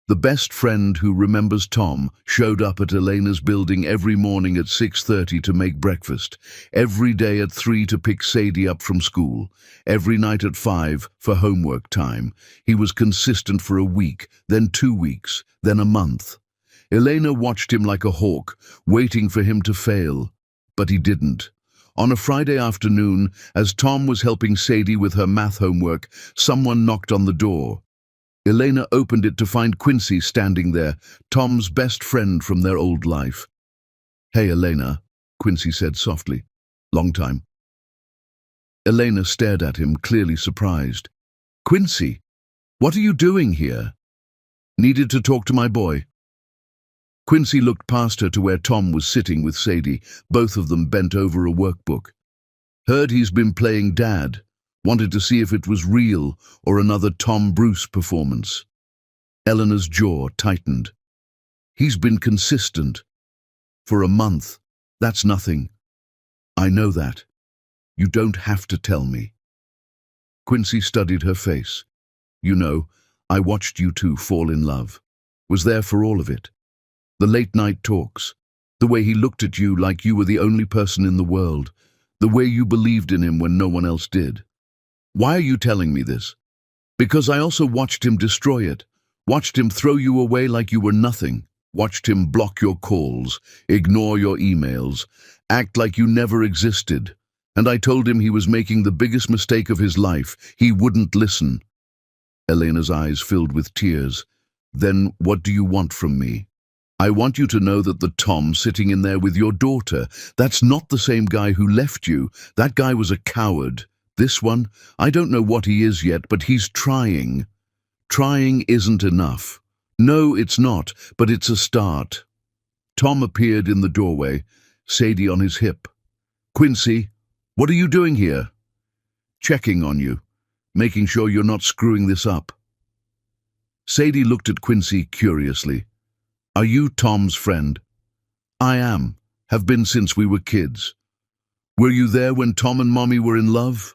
The best friend who remembers Tom showed up at Elena's building every morning at 6:30 to make breakfast, every day at 3 to pick Sadie up from school, every night at 5 for homework time. He was consistent for a week, then 2 weeks, then a month. Elena watched him like a hawk, waiting for him to fail. But he didn't. On a Friday afternoon, as Tom was helping Sadie with her math homework, someone knocked on the door. Elena opened it to find Quincy standing there, Tom's best friend from their old life. Hey, Elena, Quincy said softly. Long time. Elena stared at him, clearly surprised. Quincy, what are you doing here? Needed to talk to my boy. Quincy looked past her to where Tom was sitting with Sadie, both of them bent over a workbook. Heard he's been playing dad. Wanted to see if it was real or another Tom Bruce performance. Eleanor's jaw tightened. He's been consistent. For a month. That's nothing. I know that. You don't have to tell me. Quincy studied her face. You know, I watched you two fall in love. Was there for all of it. The late-night talks, the way he looked at you like you were the only person in the world, the way you believed in him when no one else did. Why are you telling me this? Because I also watched him destroy it, watched him throw you away like you were nothing, watched him block your calls, ignore your emails, act like you never existed. And I told him he was making the biggest mistake of his life. He wouldn't listen. Elena's eyes filled with tears. Then what do you want from me? I want you to know that the Tom sitting in there with your daughter, that's not the same guy who left you. That guy was a coward. This one, I don't know what he is yet, but he's trying. Trying isn't enough. No, it's not, but it's a start. Tom appeared in the doorway, Sadie on his hip. Quincy, what are you doing here? Checking on you, making sure you're not screwing this up. Sadie looked at Quincy curiously. Are you Tom's friend? I am, have been since we were kids. Were you there when Tom and Mommy were in love?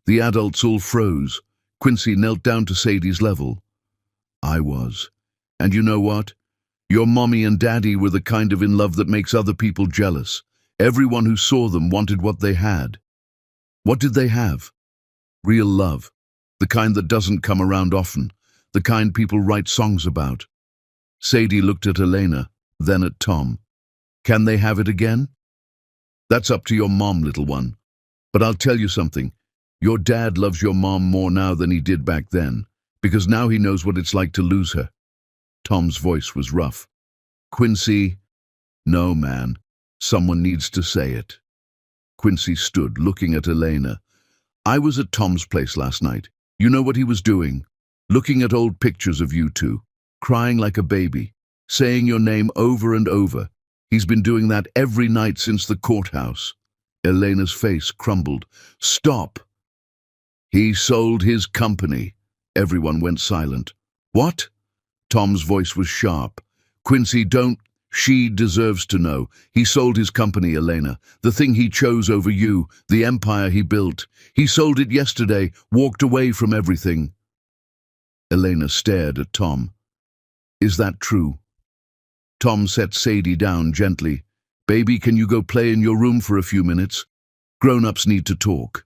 The adults all froze. Quincy knelt down to Sadie's level. I was. And you know what? Your Mommy and Daddy were the kind of in love that makes other people jealous. Everyone who saw them wanted what they had. What did they have? Real love. The kind that doesn't come around often. The kind people write songs about. Sadie looked at Elena, then at Tom. Can they have it again? That's up to your mom, little one. But I'll tell you something. Your dad loves your mom more now than he did back then, because now he knows what it's like to lose her. Tom's voice was rough. Quincy, no, man. Someone needs to say it. Quincy stood, looking at Elena. I was at Tom's place last night. You know what he was doing? Looking at old pictures of you two. Crying like a baby, saying your name over and over. He's been doing that every night since the courthouse. Elena's face crumbled. Stop! He sold his company. Everyone went silent. What? Tom's voice was sharp. Quincy, don't. She deserves to know. He sold his company, Elena. The thing he chose over you, the empire he built. He sold it yesterday, walked away from everything. Elena stared at Tom. Is that true? Tom set Sadie down gently. Baby, can you go play in your room for a few minutes? Grown-ups need to talk.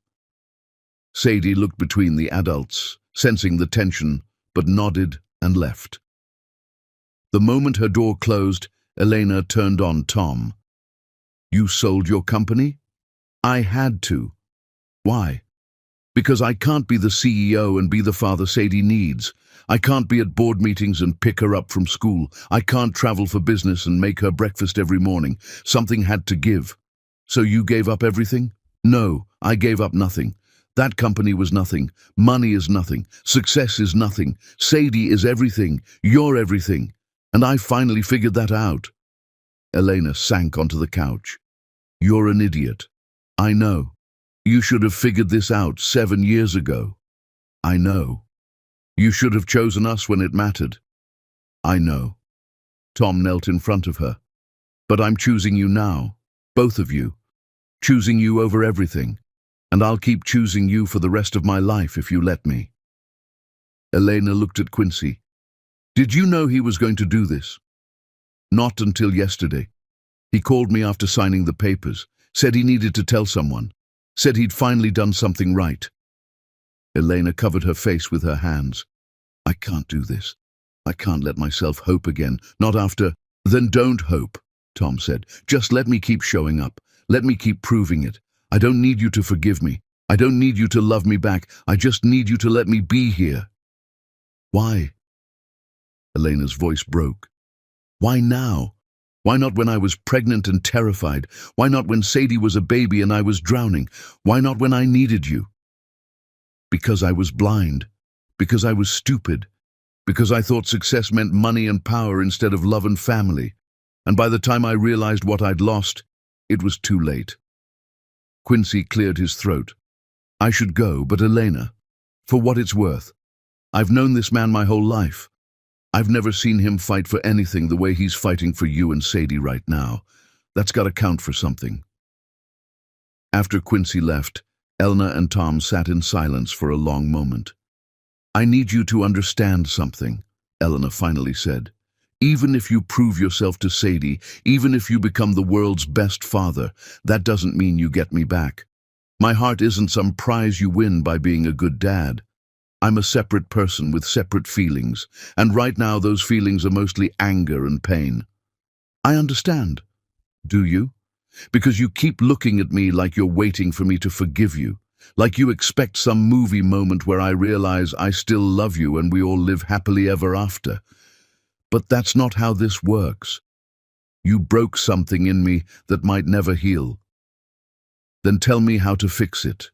Sadie looked between the adults, sensing the tension, but nodded and left. The moment her door closed, Elena turned on Tom. You sold your company? I had to. Why? Because I can't be the CEO and be the father Sadie needs. I can't be at board meetings and pick her up from school. I can't travel for business and make her breakfast every morning. Something had to give. So you gave up everything? No, I gave up nothing. That company was nothing. Money is nothing. Success is nothing. Sadie is everything. You're everything. And I finally figured that out. Elena sank onto the couch. You're an idiot. I know. You should have figured this out 7 years ago. I know. You should have chosen us when it mattered. I know. Tom knelt in front of her. But I'm choosing you now, both of you. Choosing you over everything. And I'll keep choosing you for the rest of my life if you let me. Elena looked at Quincy. Did you know he was going to do this? Not until yesterday. He called me after signing the papers, said he needed to tell someone, said he'd finally done something right. Elena covered her face with her hands. I can't do this. I can't let myself hope again, not after. Then don't hope, Tom said. Just let me keep showing up. Let me keep proving it. I don't need you to forgive me. I don't need you to love me back. I just need you to let me be here. Why? Elena's voice broke. Why now? Why not when I was pregnant and terrified? Why not when Sadie was a baby and I was drowning? Why not when I needed you? Because I was blind. Because I was stupid. Because I thought success meant money and power instead of love and family. And by the time I realized what I'd lost, it was too late. Quincy cleared his throat. I should go, but Elena, for what it's worth, I've known this man my whole life. I've never seen him fight for anything the way he's fighting for you and Sadie right now. That's got to count for something. After Quincy left, Elena and Tom sat in silence for a long moment. I need you to understand something, Elena finally said. Even if you prove yourself to Sadie, even if you become the world's best father, that doesn't mean you get me back. My heart isn't some prize you win by being a good dad. I'm a separate person with separate feelings, and right now those feelings are mostly anger and pain. I understand. Do you? Because you keep looking at me like you're waiting for me to forgive you, like you expect some movie moment where I realize I still love you and we all live happily ever after. But that's not how this works. You broke something in me that might never heal. Then tell me how to fix it.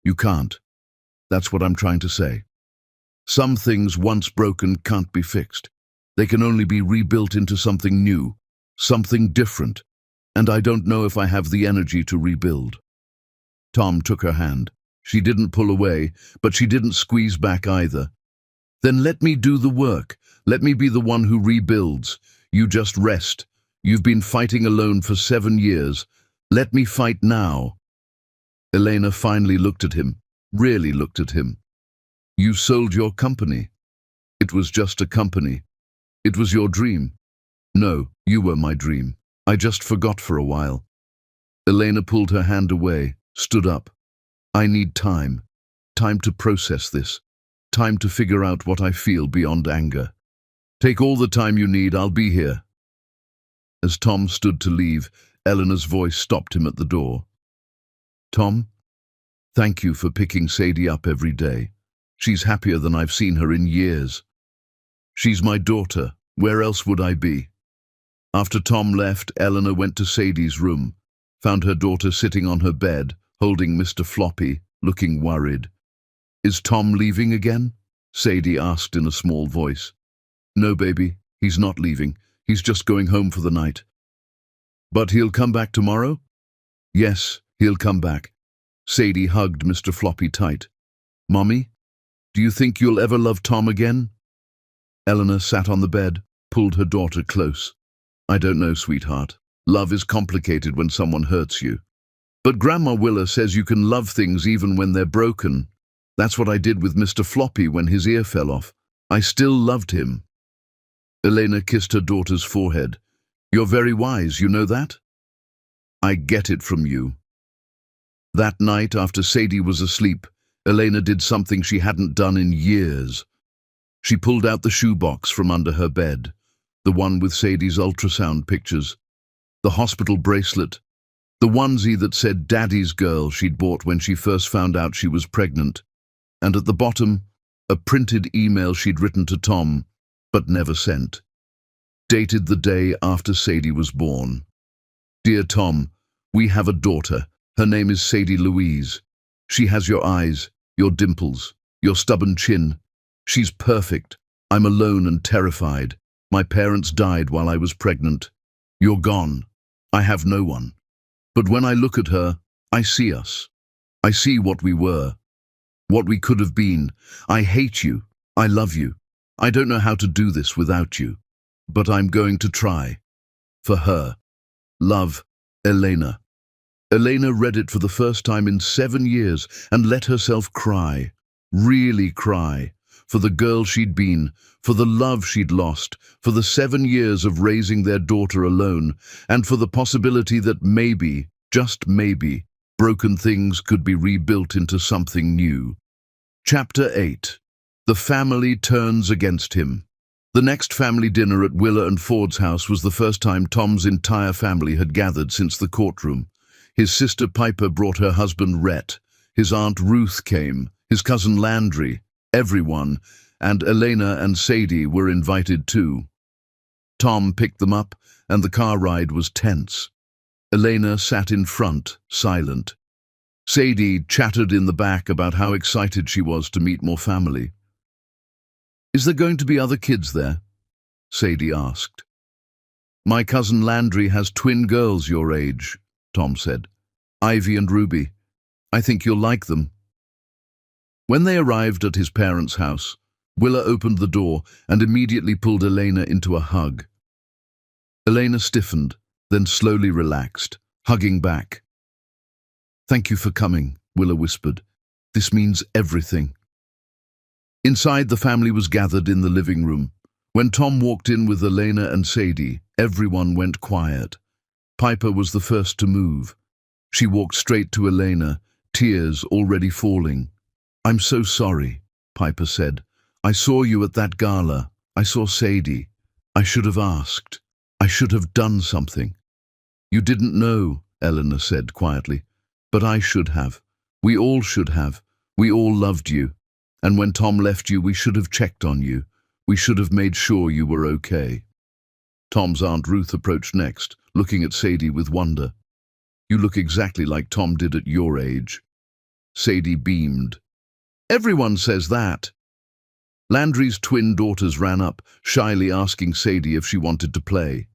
You can't. That's what I'm trying to say. Some things once broken can't be fixed. They can only be rebuilt into something new, something different, and I don't know if I have the energy to rebuild. Tom took her hand. She didn't pull away, but she didn't squeeze back either. Then let me do the work. Let me be the one who rebuilds. You just rest. You've been fighting alone for 7 years. Let me fight now. Elena finally looked at him, really looked at him. You sold your company. It was just a company. It was your dream. No, you were my dream. I just forgot for a while. Elena pulled her hand away, stood up. I need time. Time to process this. Time to figure out what I feel beyond anger. Take all the time you need, I'll be here. As Tom stood to leave, Eleanor's voice stopped him at the door. Tom, thank you for picking Sadie up every day. She's happier than I've seen her in years. She's my daughter. Where else would I be? After Tom left, Eleanor went to Sadie's room, found her daughter sitting on her bed, holding Mr. Floppy, looking worried. Is Tom leaving again? Sadie asked in a small voice. No, baby, he's not leaving. He's just going home for the night. But he'll come back tomorrow? Yes, he'll come back. Sadie hugged Mr. Floppy tight. Mommy, do you think you'll ever love Tom again? Eleanor sat on the bed, pulled her daughter close. I don't know, sweetheart. Love is complicated when someone hurts you. But Grandma Willa says you can love things even when they're broken. That's what I did with Mr. Floppy when his ear fell off. I still loved him. Elena kissed her daughter's forehead. You're very wise, you know that? I get it from you. That night, after Sadie was asleep, Elena did something she hadn't done in years. She pulled out the shoebox from under her bed, the one with Sadie's ultrasound pictures, the hospital bracelet, the onesie that said Daddy's Girl she'd bought when she first found out she was pregnant, and at the bottom, a printed email she'd written to Tom, but never sent, dated the day after Sadie was born. Dear Tom, we have a daughter. Her name is Sadie Louise. She has your eyes, your dimples, your stubborn chin. She's perfect. I'm alone and terrified. My parents died while I was pregnant. You're gone. I have no one. But when I look at her, I see us. I see what we were, what we could have been. I hate you. I love you. I don't know how to do this without you. But I'm going to try. For her. Love, Elena. Elena read it for the first time in 7 years and let herself cry. Really cry. For the girl she'd been, for the love she'd lost, for the 7 years of raising their daughter alone, and for the possibility that maybe, just maybe, broken things could be rebuilt into something new. Chapter 8. The family turns against him. The next family dinner at Willa and Ford's house was the first time Tom's entire family had gathered since the courtroom. His sister Piper brought her husband Rhett. His aunt Ruth came, his cousin Landry, everyone, and Elena and Sadie were invited too. Tom picked them up, and the car ride was tense. Elena sat in front, silent. Sadie chattered in the back about how excited she was to meet more family. Is there going to be other kids there? Sadie asked. My cousin Landry has twin girls your age, Tom said. Ivy and Ruby. I think you'll like them. When they arrived at his parents' house, Willa opened the door and immediately pulled Elena into a hug. Elena stiffened, then slowly relaxed, hugging back. Thank you for coming, Willa whispered. This means everything. Inside, the family was gathered in the living room. When Tom walked in with Elena and Sadie, everyone went quiet. Piper was the first to move. She walked straight to Elena, tears already falling. I'm so sorry, Piper said. I saw you at that gala. I saw Sadie. I should have asked. I should have done something. You didn't know, Eleanor said quietly. But I should have. We all should have. We all loved you. And when Tom left you, we should have checked on you. We should have made sure you were okay. Tom's Aunt Ruth approached next, looking at Sadie with wonder. You look exactly like Tom did at your age. Sadie beamed. Everyone says that. Landry's twin daughters ran up, shyly asking Sadie if she wanted to play.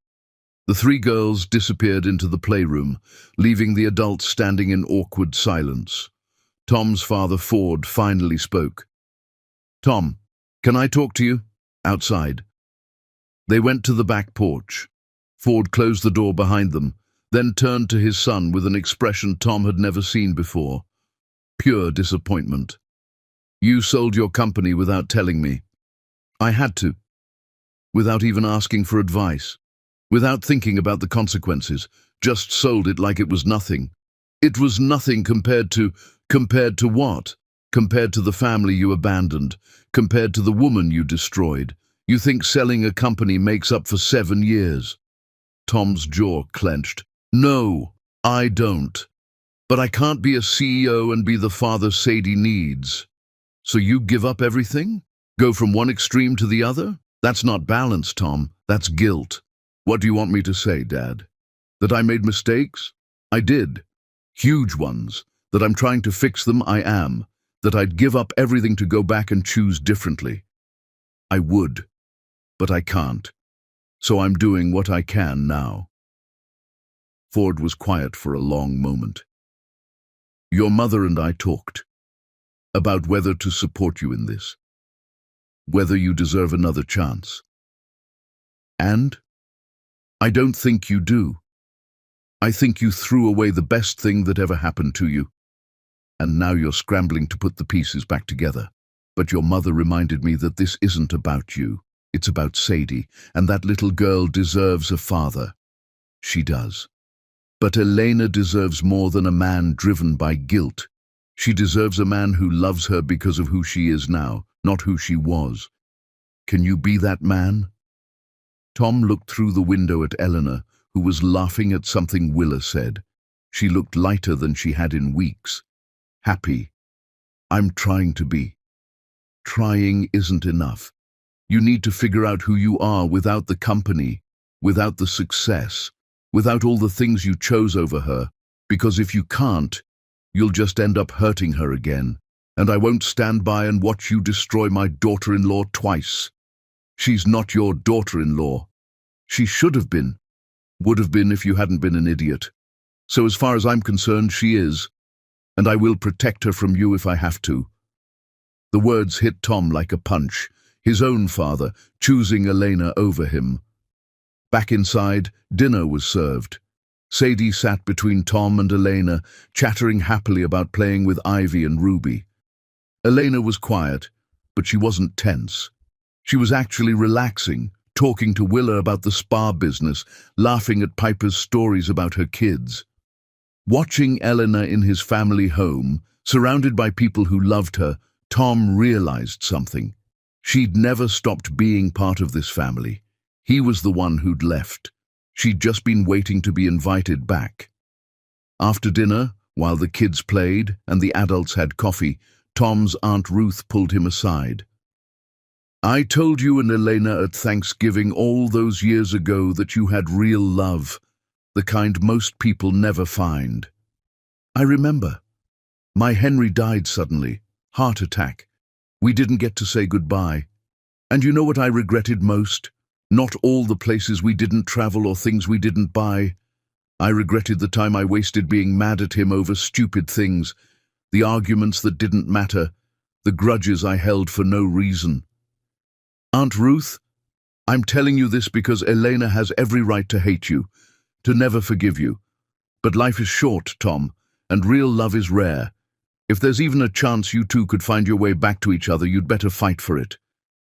The three girls disappeared into the playroom, leaving the adults standing in awkward silence. Tom's father, Ford, finally spoke. Tom, can I talk to you? Outside. They went to the back porch. Ford closed the door behind them, then turned to his son with an expression Tom had never seen before. Pure disappointment. You sold your company without telling me. I had to. Without even asking for advice. Without thinking about the consequences. Just sold it like it was nothing. It was nothing compared to what? Compared to the family you abandoned. Compared to the woman you destroyed. You think selling a company makes up for 7 years? Tom's jaw clenched. No, I don't. But I can't be a CEO and be the father Sadie needs. So you give up everything? Go from one extreme to the other? That's not balance, Tom. That's guilt. What do you want me to say, Dad? That I made mistakes? I did. Huge ones. That I'm trying to fix them? I am. That I'd give up everything to go back and choose differently? I would. But I can't. So I'm doing what I can now. Ford was quiet for a long moment. Your mother and I talked about whether to support you in this, whether you deserve another chance. And I don't think you do. I think you threw away the best thing that ever happened to you, and now you're scrambling to put the pieces back together. But your mother reminded me that this isn't about you. It's about Sadie, and that little girl deserves a father. She does. But Elena deserves more than a man driven by guilt. She deserves a man who loves her because of who she is now, not who she was. Can you be that man? Tom looked through the window at Eleanor, who was laughing at something Willa said. She looked lighter than she had in weeks. Happy. I'm trying to be. Trying isn't enough. You need to figure out who you are without the company, without the success, without all the things you chose over her, because if you can't, you'll just end up hurting her again, and I won't stand by and watch you destroy my daughter-in-law twice. She's not your daughter-in-law. She should have been. Would have been if you hadn't been an idiot. So as far as I'm concerned, she is, and I will protect her from you if I have to. The words hit Tom like a punch, his own father, choosing Elena over him. Back inside, dinner was served. Sadie sat between Tom and Elena, chattering happily about playing with Ivy and Ruby. Elena was quiet, but she wasn't tense. She was actually relaxing, talking to Willa about the spa business, laughing at Piper's stories about her kids. Watching Eleanor in his family home, surrounded by people who loved her, Tom realized something. She'd never stopped being part of this family. He was the one who'd left. She'd just been waiting to be invited back. After dinner, while the kids played and the adults had coffee, Tom's Aunt Ruth pulled him aside. I told you and Elena at Thanksgiving all those years ago that you had real love, the kind most people never find. I remember. My Henry died suddenly, heart attack. We didn't get to say goodbye. And you know what I regretted most? Not all the places we didn't travel or things we didn't buy. I regretted the time I wasted being mad at him over stupid things, the arguments that didn't matter, the grudges I held for no reason. Aunt Ruth, I'm telling you this because Elena has every right to hate you, to never forgive you. But life is short, Tom, and real love is rare. If there's even a chance you two could find your way back to each other, you'd better fight for it.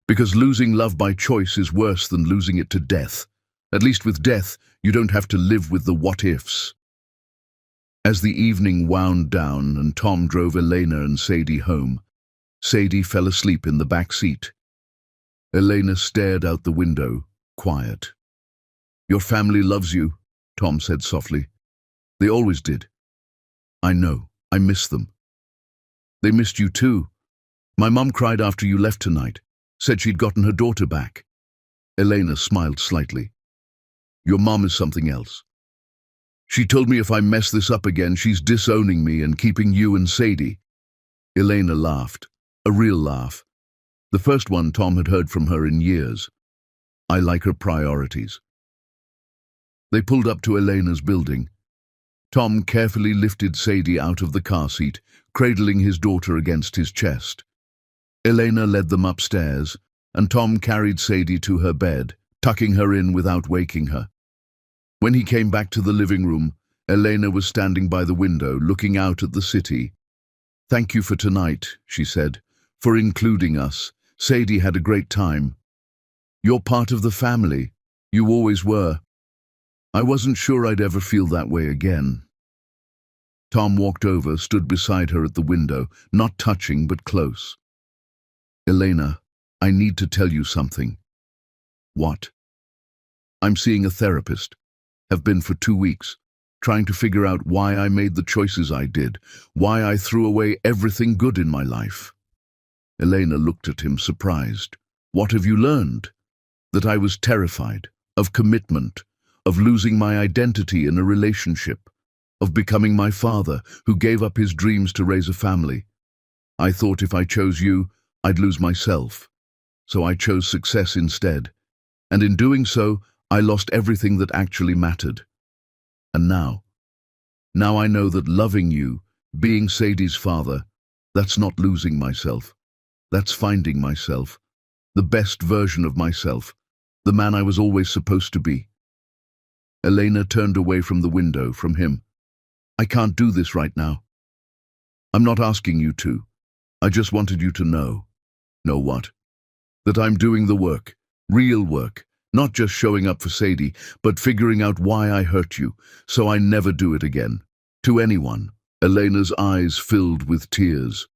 Because losing love by choice is worse than losing it to death. At least with death, you don't have to live with the what-ifs. As the evening wound down and Tom drove Elena and Sadie home, Sadie fell asleep in the back seat. Elena stared out the window, quiet. Your family loves you, Tom said softly. They always did. I know. I miss them. They missed you too. My mum cried after you left tonight, said she'd gotten her daughter back. Elena smiled slightly. Your mum is something else. She told me if I mess this up again, she's disowning me and keeping you and Sadie. Elena laughed, a real laugh. The first one Tom had heard from her in years. I like her priorities. They pulled up to Elena's building. Tom carefully lifted Sadie out of the car seat, cradling his daughter against his chest. Elena led them upstairs, and Tom carried Sadie to her bed, tucking her in without waking her. When he came back to the living room, Elena was standing by the window, looking out at the city. Thank you for tonight, she said, for including us. Sadie had a great time. You're part of the family. You always were. I wasn't sure I'd ever feel that way again. Tom walked over, stood beside her at the window, not touching but close. Elena, I need to tell you something. What? I'm seeing a therapist. Have been for 2 weeks, trying to figure out why I made the choices I did, why I threw away everything good in my life. Elena looked at him, surprised. What have you learned? That I was terrified, of commitment, of losing my identity in a relationship, of becoming my father, who gave up his dreams to raise a family. I thought if I chose you, I'd lose myself. So I chose success instead. And in doing so, I lost everything that actually mattered. And now I know that loving you, being Sadie's father, that's not losing myself. That's finding myself, the best version of myself, the man I was always supposed to be. Elena turned away from the window, from him. I can't do this right now. I'm not asking you to. I just wanted you to know. Know what? That I'm doing the work, real work, not just showing up for Sadie, but figuring out why I hurt you, so I never do it again. To anyone. Elena's eyes filled with tears.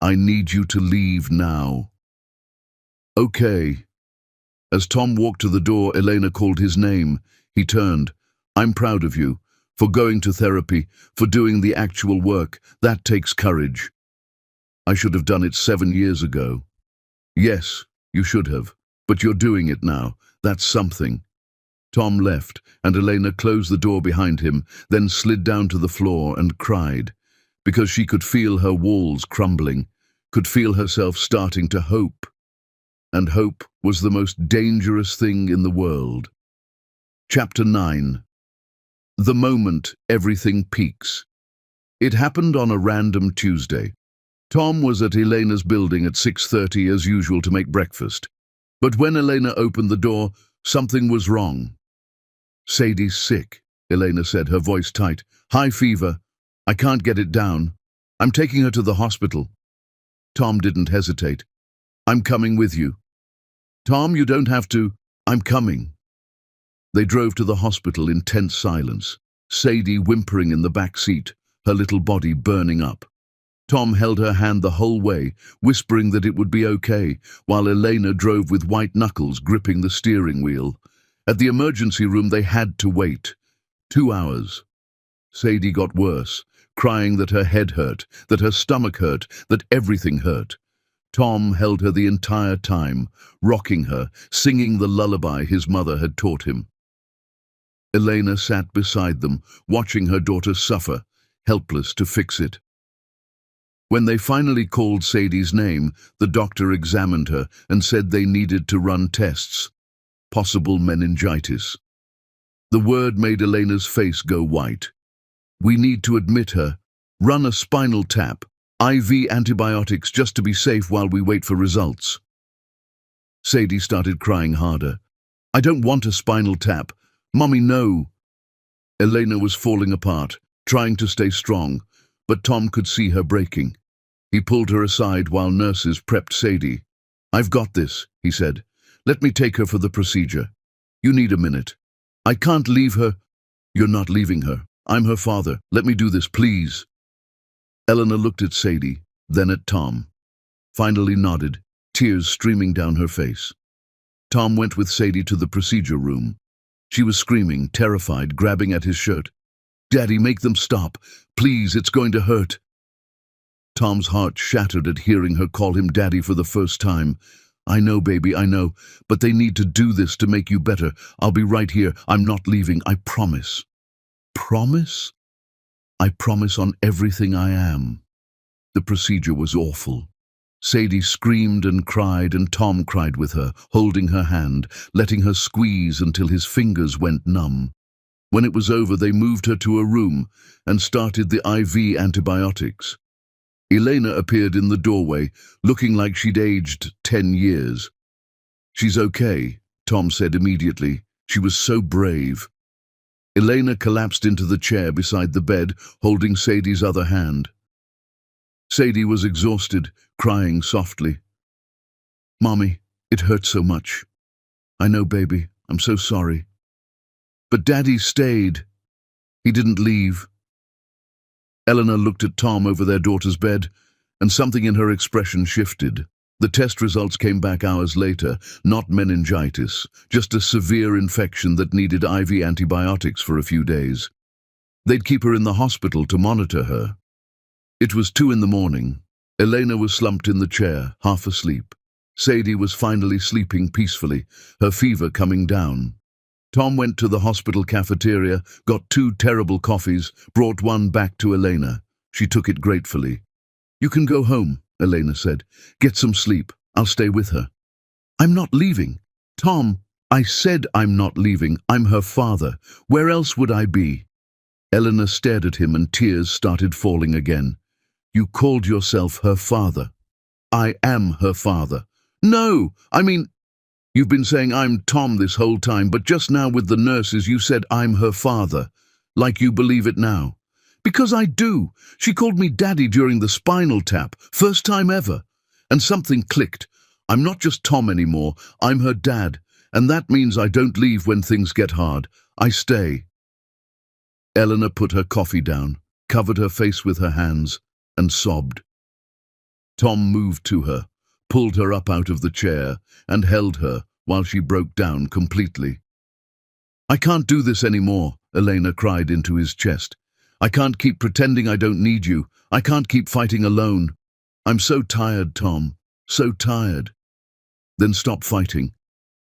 I need you to leave now. Okay. As Tom walked to the door, Elena called his name. He turned. I'm proud of you, for going to therapy, for doing the actual work. That takes courage. I should have done it 7 years ago. Yes, you should have, but you're doing it now. That's something. Tom left, and Elena closed the door behind him, then slid down to the floor and cried, because she could feel her walls crumbling, could feel herself starting to hope. And hope was the most dangerous thing in the world. Chapter 9. The moment everything peaks. It happened on a random Tuesday. Tom was at Elena's building at 6:30 as usual to make breakfast. But when Elena opened the door, something was wrong. Sadie's sick, Elena said, her voice tight. High fever. I can't get it down. I'm taking her to the hospital. Tom didn't hesitate. I'm coming with you. Tom, you don't have to. I'm coming. They drove to the hospital in tense silence, Sadie whimpering in the back seat, her little body burning up. Tom held her hand the whole way, whispering that it would be okay, while Elena drove with white knuckles gripping the steering wheel. At the emergency room they had to wait. 2 hours. Sadie got worse, crying that her head hurt, that her stomach hurt, that everything hurt. Tom held her the entire time, rocking her, singing the lullaby his mother had taught him. Elena sat beside them, watching her daughter suffer, helpless to fix it. When they finally called Sadie's name, the doctor examined her and said they needed to run tests. Possible meningitis. The word made Elena's face go white. We need to admit her. Run a spinal tap. IV antibiotics just to be safe while we wait for results. Sadie started crying harder. I don't want a spinal tap. Mommy, no. Elena was falling apart, trying to stay strong, but Tom could see her breaking. He pulled her aside while nurses prepped Sadie. I've got this, he said. Let me take her for the procedure. You need a minute. I can't leave her. You're not leaving her. I'm her father. Let me do this, please. Eleanor looked at Sadie, then at Tom. Finally nodded, tears streaming down her face. Tom went with Sadie to the procedure room. She was screaming, terrified, grabbing at his shirt. "Daddy, make them stop. Please, it's going to hurt." Tom's heart shattered at hearing her call him daddy for the first time. "I know, baby, I know, but they need to do this to make you better. I'll be right here. I'm not leaving, I promise." "Promise?" "I promise on everything I am." The procedure was awful. Sadie screamed and cried, and Tom cried with her, holding her hand, letting her squeeze until his fingers went numb. When it was over, they moved her to a room and started the IV antibiotics. Elena appeared in the doorway, looking like she'd aged 10 years. "She's okay," Tom said immediately. She was so brave. Elena collapsed into the chair beside the bed, holding Sadie's other hand. Sadie was exhausted, crying softly. "Mommy, it hurt so much." "I know, baby. I'm so sorry." "But Daddy stayed. He didn't leave." Eleanor looked at Tom over their daughter's bed, and something in her expression shifted. The test results came back hours later, not meningitis, just a severe infection that needed IV antibiotics for a few days. They'd keep her in the hospital to monitor her. It was 2 in the morning. Elena was slumped in the chair, half asleep. Sadie was finally sleeping peacefully, her fever coming down. Tom went to the hospital cafeteria, got 2 terrible coffees, brought one back to Elena. She took it gratefully. "You can go home," Elena said. "Get some sleep. I'll stay with her." "I'm not leaving." "Tom, I said I'm not leaving. I'm her father. Where else would I be?" Elena stared at him and tears started falling again. "You called yourself her father." "I am her father." "No, I mean, you've been saying I'm Tom this whole time, but just now with the nurses you said I'm her father. Like you believe it now." "Because I do. She called me daddy during the spinal tap, first time ever. And something clicked. I'm not just Tom anymore, I'm her dad. And that means I don't leave when things get hard. I stay." Eleanor put her coffee down, covered her face with her hands, and sobbed. Tom moved to her, pulled her up out of the chair, and held her while she broke down completely. "I can't do this anymore," Elena cried into his chest. "I can't keep pretending I don't need you. I can't keep fighting alone. I'm so tired, Tom, so tired." "Then stop fighting.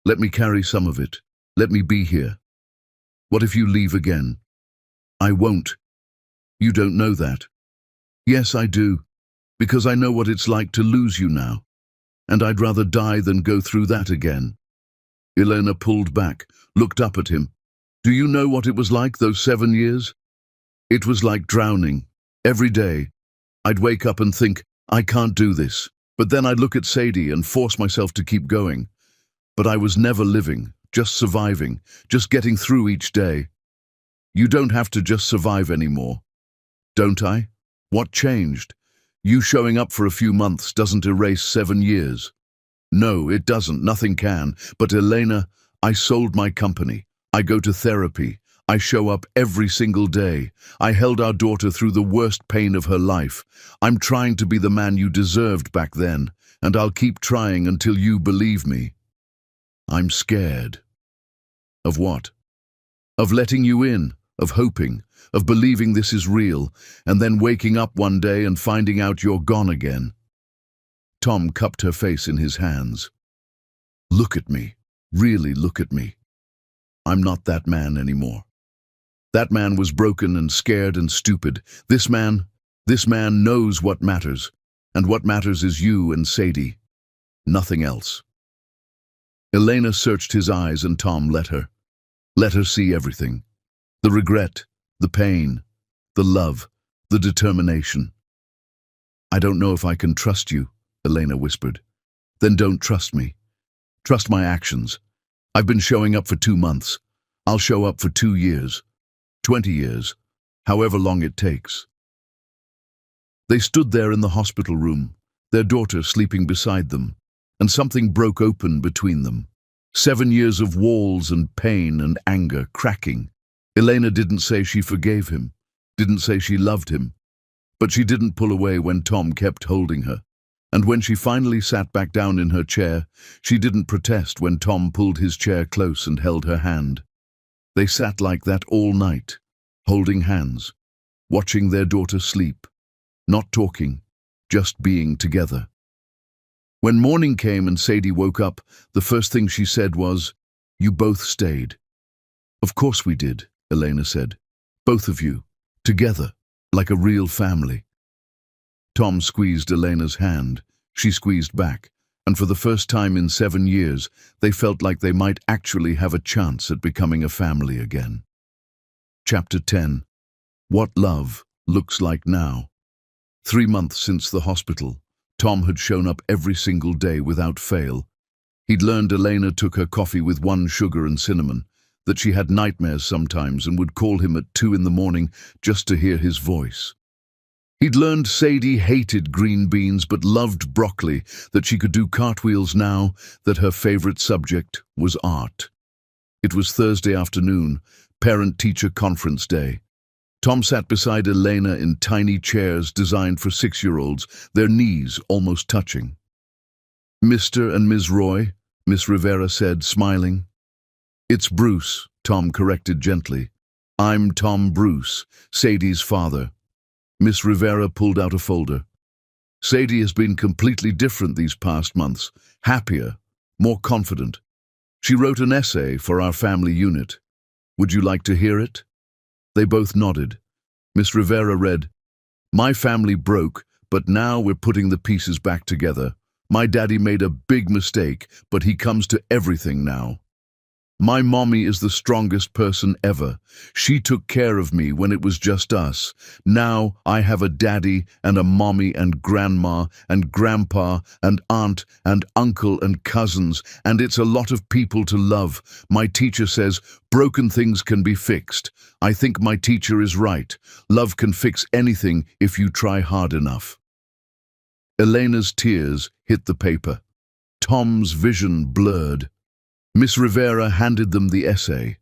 Let me carry some of it. Let me be here. What if you leave again?" "I won't." "You don't know that." "Yes, I do, because I know what it's like to lose you now. And I'd rather die than go through that again." Elena pulled back, looked up at him. "Do you know what it was like those 7 years? It was like drowning. Every day, I'd wake up and think, I can't do this. But then I'd look at Sadie and force myself to keep going. But I was never living, just surviving, just getting through each day. You don't have to just survive anymore." "Don't I? What changed? You showing up for a few months doesn't erase 7 years." "No, it doesn't. Nothing can. But Elena, I sold my company. I go to therapy. I show up every single day. I held our daughter through the worst pain of her life. I'm trying to be the man you deserved back then, and I'll keep trying until you believe me." "I'm scared." "Of what?" "Of letting you in, of hoping, of believing this is real, and then waking up one day and finding out you're gone again." Tom cupped her face in his hands. "Look at me. Really look at me. I'm not that man anymore. That man was broken and scared and stupid. This man knows what matters, and what matters is you and Sadie. Nothing else." Elena searched his eyes and Tom let her. Let her see everything. The regret, the pain, the love, the determination. "I don't know if I can trust you," Elena whispered. "Then don't trust me. Trust my actions. I've been showing up for 2 months. I'll show up for 2 years, 20 years, however long it takes." They stood there in the hospital room, their daughter sleeping beside them, and something broke open between them. 7 years of walls and pain and anger cracking. Elena didn't say she forgave him, didn't say she loved him, but she didn't pull away when Tom kept holding her. And when she finally sat back down in her chair, she didn't protest when Tom pulled his chair close and held her hand. They sat like that all night, holding hands, watching their daughter sleep, not talking, just being together. When morning came and Sadie woke up, the first thing she said was, "You both stayed." "Of course we did," Elena said. "Both of you, together, like a real family." Tom squeezed Elena's hand. She squeezed back, and for the first time in 7 years, they felt like they might actually have a chance at becoming a family again. Chapter 10. What Love Looks Like Now. 3 months since the hospital, Tom had shown up every single day without fail. He'd learned Elena took her coffee with 1 sugar and cinnamon, that she had nightmares sometimes and would call him at 2 in the morning just to hear his voice. He'd learned Sadie hated green beans but loved broccoli, that she could do cartwheels now, that her favorite subject was art. It was Thursday afternoon, parent-teacher conference day. Tom sat beside Elena in tiny chairs designed for 6-year-olds, their knees almost touching. "Mr. and Ms. Roy," Miss Rivera said, smiling. "It's Bruce," Tom corrected gently. "I'm Tom Bruce, Sadie's father." Miss Rivera pulled out a folder. "Sadie has been completely different these past months, happier, more confident. She wrote an essay for our family unit. Would you like to hear it?" They both nodded. Miss Rivera read, "My family broke, but now we're putting the pieces back together. My daddy made a big mistake, but he comes to everything now. My mommy is the strongest person ever. She took care of me when it was just us. Now I have a daddy and a mommy and grandma and grandpa and aunt and uncle and cousins, and it's a lot of people to love. My teacher says broken things can be fixed. I think my teacher is right. Love can fix anything if you try hard enough." Elena's tears hit the paper. Tom's vision blurred. Miss Rivera handed them the essay.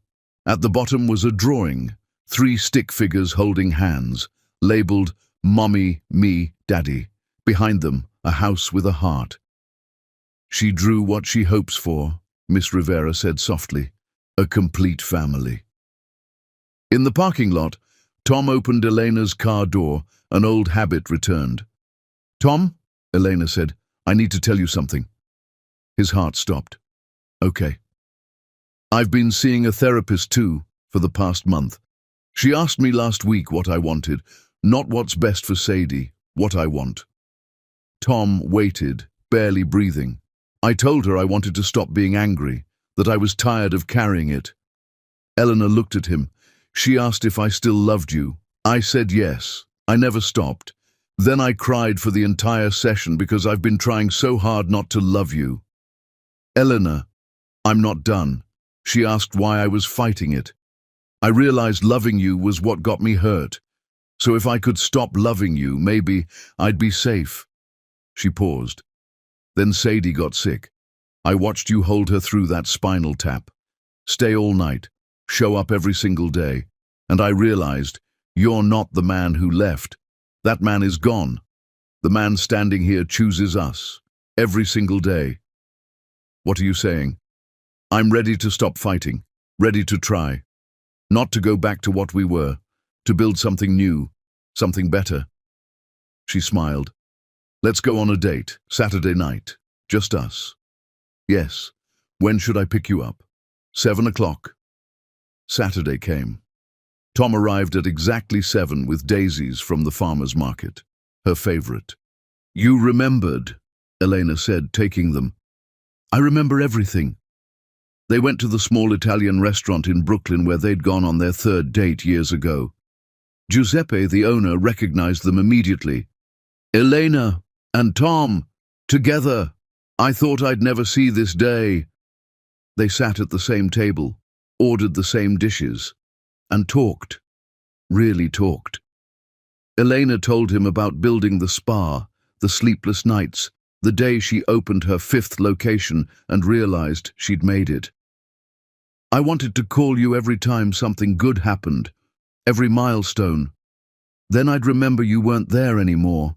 At the bottom was a drawing, 3 stick figures holding hands, labeled "Mommy, Me, Daddy." Behind them, a house with a heart. "She drew what she hopes for," Miss Rivera said softly, "a complete family." In the parking lot, Tom opened Elena's car door. An old habit returned. "Tom," Elena said, "I need to tell you something." His heart stopped. "Okay." "I've been seeing a therapist too, for the past month. She asked me last week what I wanted, not what's best for Sadie, what I want." Tom waited, barely breathing. "I told her I wanted to stop being angry, that I was tired of carrying it." Eleanor looked at him. "She asked if I still loved you. I said yes. I never stopped. Then I cried for the entire session because I've been trying so hard not to love you." "Eleanor, I'm not done." She asked why I was fighting it. "I realized loving you was what got me hurt. So if I could stop loving you, maybe I'd be safe." She paused. "Then Sadie got sick. I watched you hold her through that spinal tap. Stay all night, show up every single day. And I realized, you're not the man who left. That man is gone. The man standing here chooses us, every single day." "What are you saying?" "I'm ready to stop fighting, ready to try. Not to go back to what we were, to build something new, something better." She smiled. "Let's go on a date, Saturday night, just us." "Yes. When should I pick you up?" 7 o'clock. Saturday came. Tom arrived at exactly 7 with daisies from the farmer's market, her favorite. "You remembered," Elena said, taking them. "I remember everything." They went to the small Italian restaurant in Brooklyn where they'd gone on their 3rd date years ago. Giuseppe, the owner, recognized them immediately. "Elena and Tom, together. I thought I'd never see this day." They sat at the same table, ordered the same dishes, and talked. Really talked. Elena told him about building the spa, the sleepless nights, the day she opened her 5th location and realized she'd made it. "I wanted to call you every time something good happened, every milestone. Then I'd remember you weren't there anymore.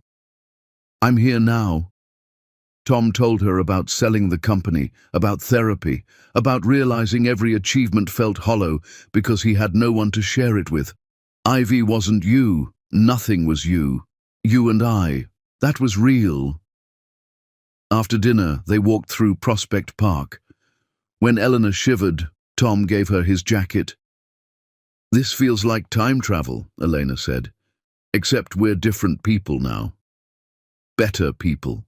I'm here now." Tom told her about selling the company, about therapy, about realizing every achievement felt hollow because he had no one to share it with. Ivy wasn't you. Nothing was you. You and I. That was real. After dinner, they walked through Prospect Park. When Eleanor shivered, Tom gave her his jacket. "This feels like time travel," Elena said. "Except we're different people now. Better people.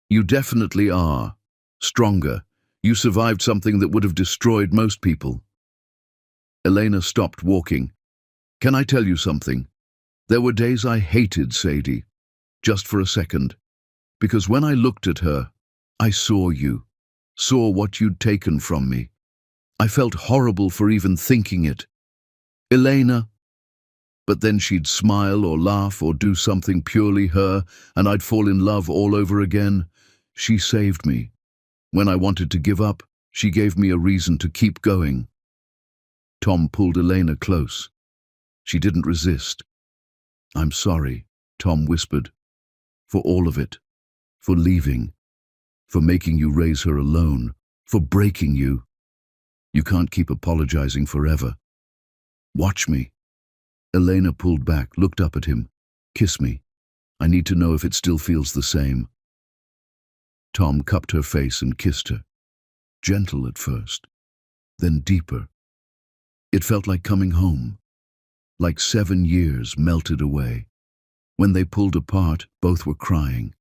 You definitely are. Stronger. You survived something that would have destroyed most people." Elena stopped walking. "Can I tell you something? There were days I hated Sadie. Just for a second. Because when I looked at her, I saw you. Saw what you'd taken from me. I felt horrible for even thinking it. Elena." But then she'd smile or laugh or do something purely her, and I'd fall in love all over again. She saved me. When I wanted to give up, she gave me a reason to keep going. Tom pulled Elena close. She didn't resist. "I'm sorry," Tom whispered. "For all of it. For leaving. For making you raise her alone. For breaking you. You can't keep apologizing forever. Watch me." Elena pulled back, looked up at him. "Kiss me. I need to know if it still feels the same." Tom cupped her face and kissed her. Gentle at first, then deeper. It felt like coming home. Like 7 years melted away. When they pulled apart, both were crying.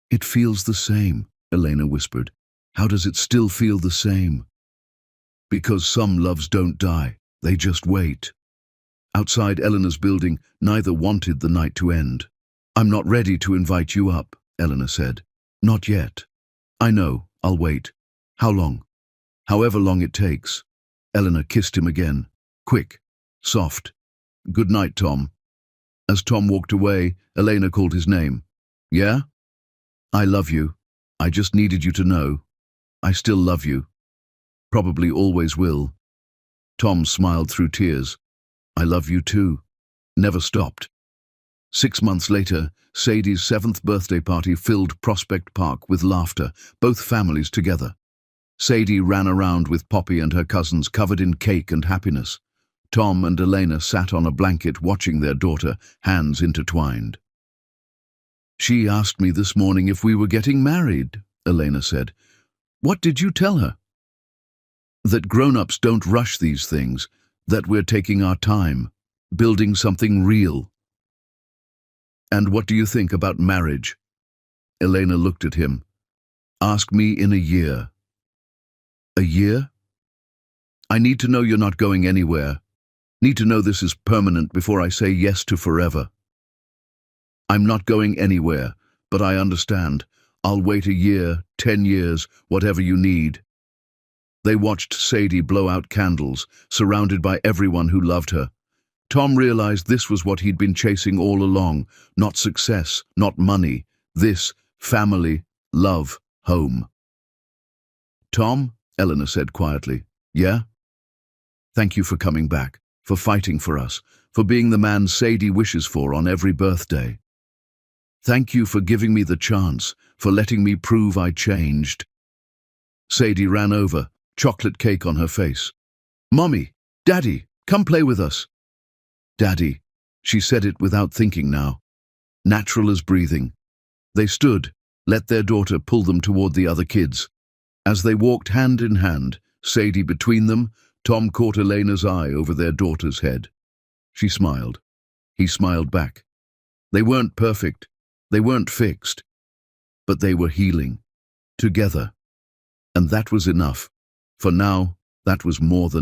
"It feels the same," Elena whispered. "How does it still feel the same?" "Because some loves don't die, they just wait." Outside Eleanor's building, neither wanted the night to end. "I'm not ready to invite you up," Eleanor said. "Not yet." "I know, I'll wait." "How long?" "However long it takes." Eleanor kissed him again. Quick, soft. "Good night, Tom." As Tom walked away, Elena called his name. "Yeah? I love you. I just needed you to know. I still love you. Probably always will." Tom smiled through tears. "I love you too." Never stopped. 6 months later, Sadie's 7th birthday party filled Prospect Park with laughter, both families together. Sadie ran around with Poppy and her cousins covered in cake and happiness. Tom and Elena sat on a blanket watching their daughter, hands intertwined. "She asked me this morning if we were getting married," Elena said. "What did you tell her?" "That grown-ups don't rush these things, that we're taking our time, building something real." "And what do you think about marriage?" Elena looked at him. "Ask me in a year." "A year?" "I need to know you're not going anywhere. Need to know this is permanent before I say yes to forever." "I'm not going anywhere, but I understand. I'll wait a year, 10 years, whatever you need." They watched Sadie blow out candles, surrounded by everyone who loved her. Tom realized this was what he'd been chasing all along. Not success, not money. This, family, love, home. "Tom," Eleanor said quietly. "Yeah?" "Thank you for coming back, for fighting for us, for being the man Sadie wishes for on every birthday. Thank you for giving me the chance, for letting me prove I changed." Sadie ran over, chocolate cake on her face. "Mommy, Daddy, come play with us." "Daddy," she said it without thinking now. Natural as breathing. They stood, let their daughter pull them toward the other kids. As they walked hand in hand, Sadie between them, Tom caught Elena's eye over their daughter's head. She smiled. He smiled back. They weren't perfect. They weren't fixed. But they were healing. Together. And that was enough. For now, that was more than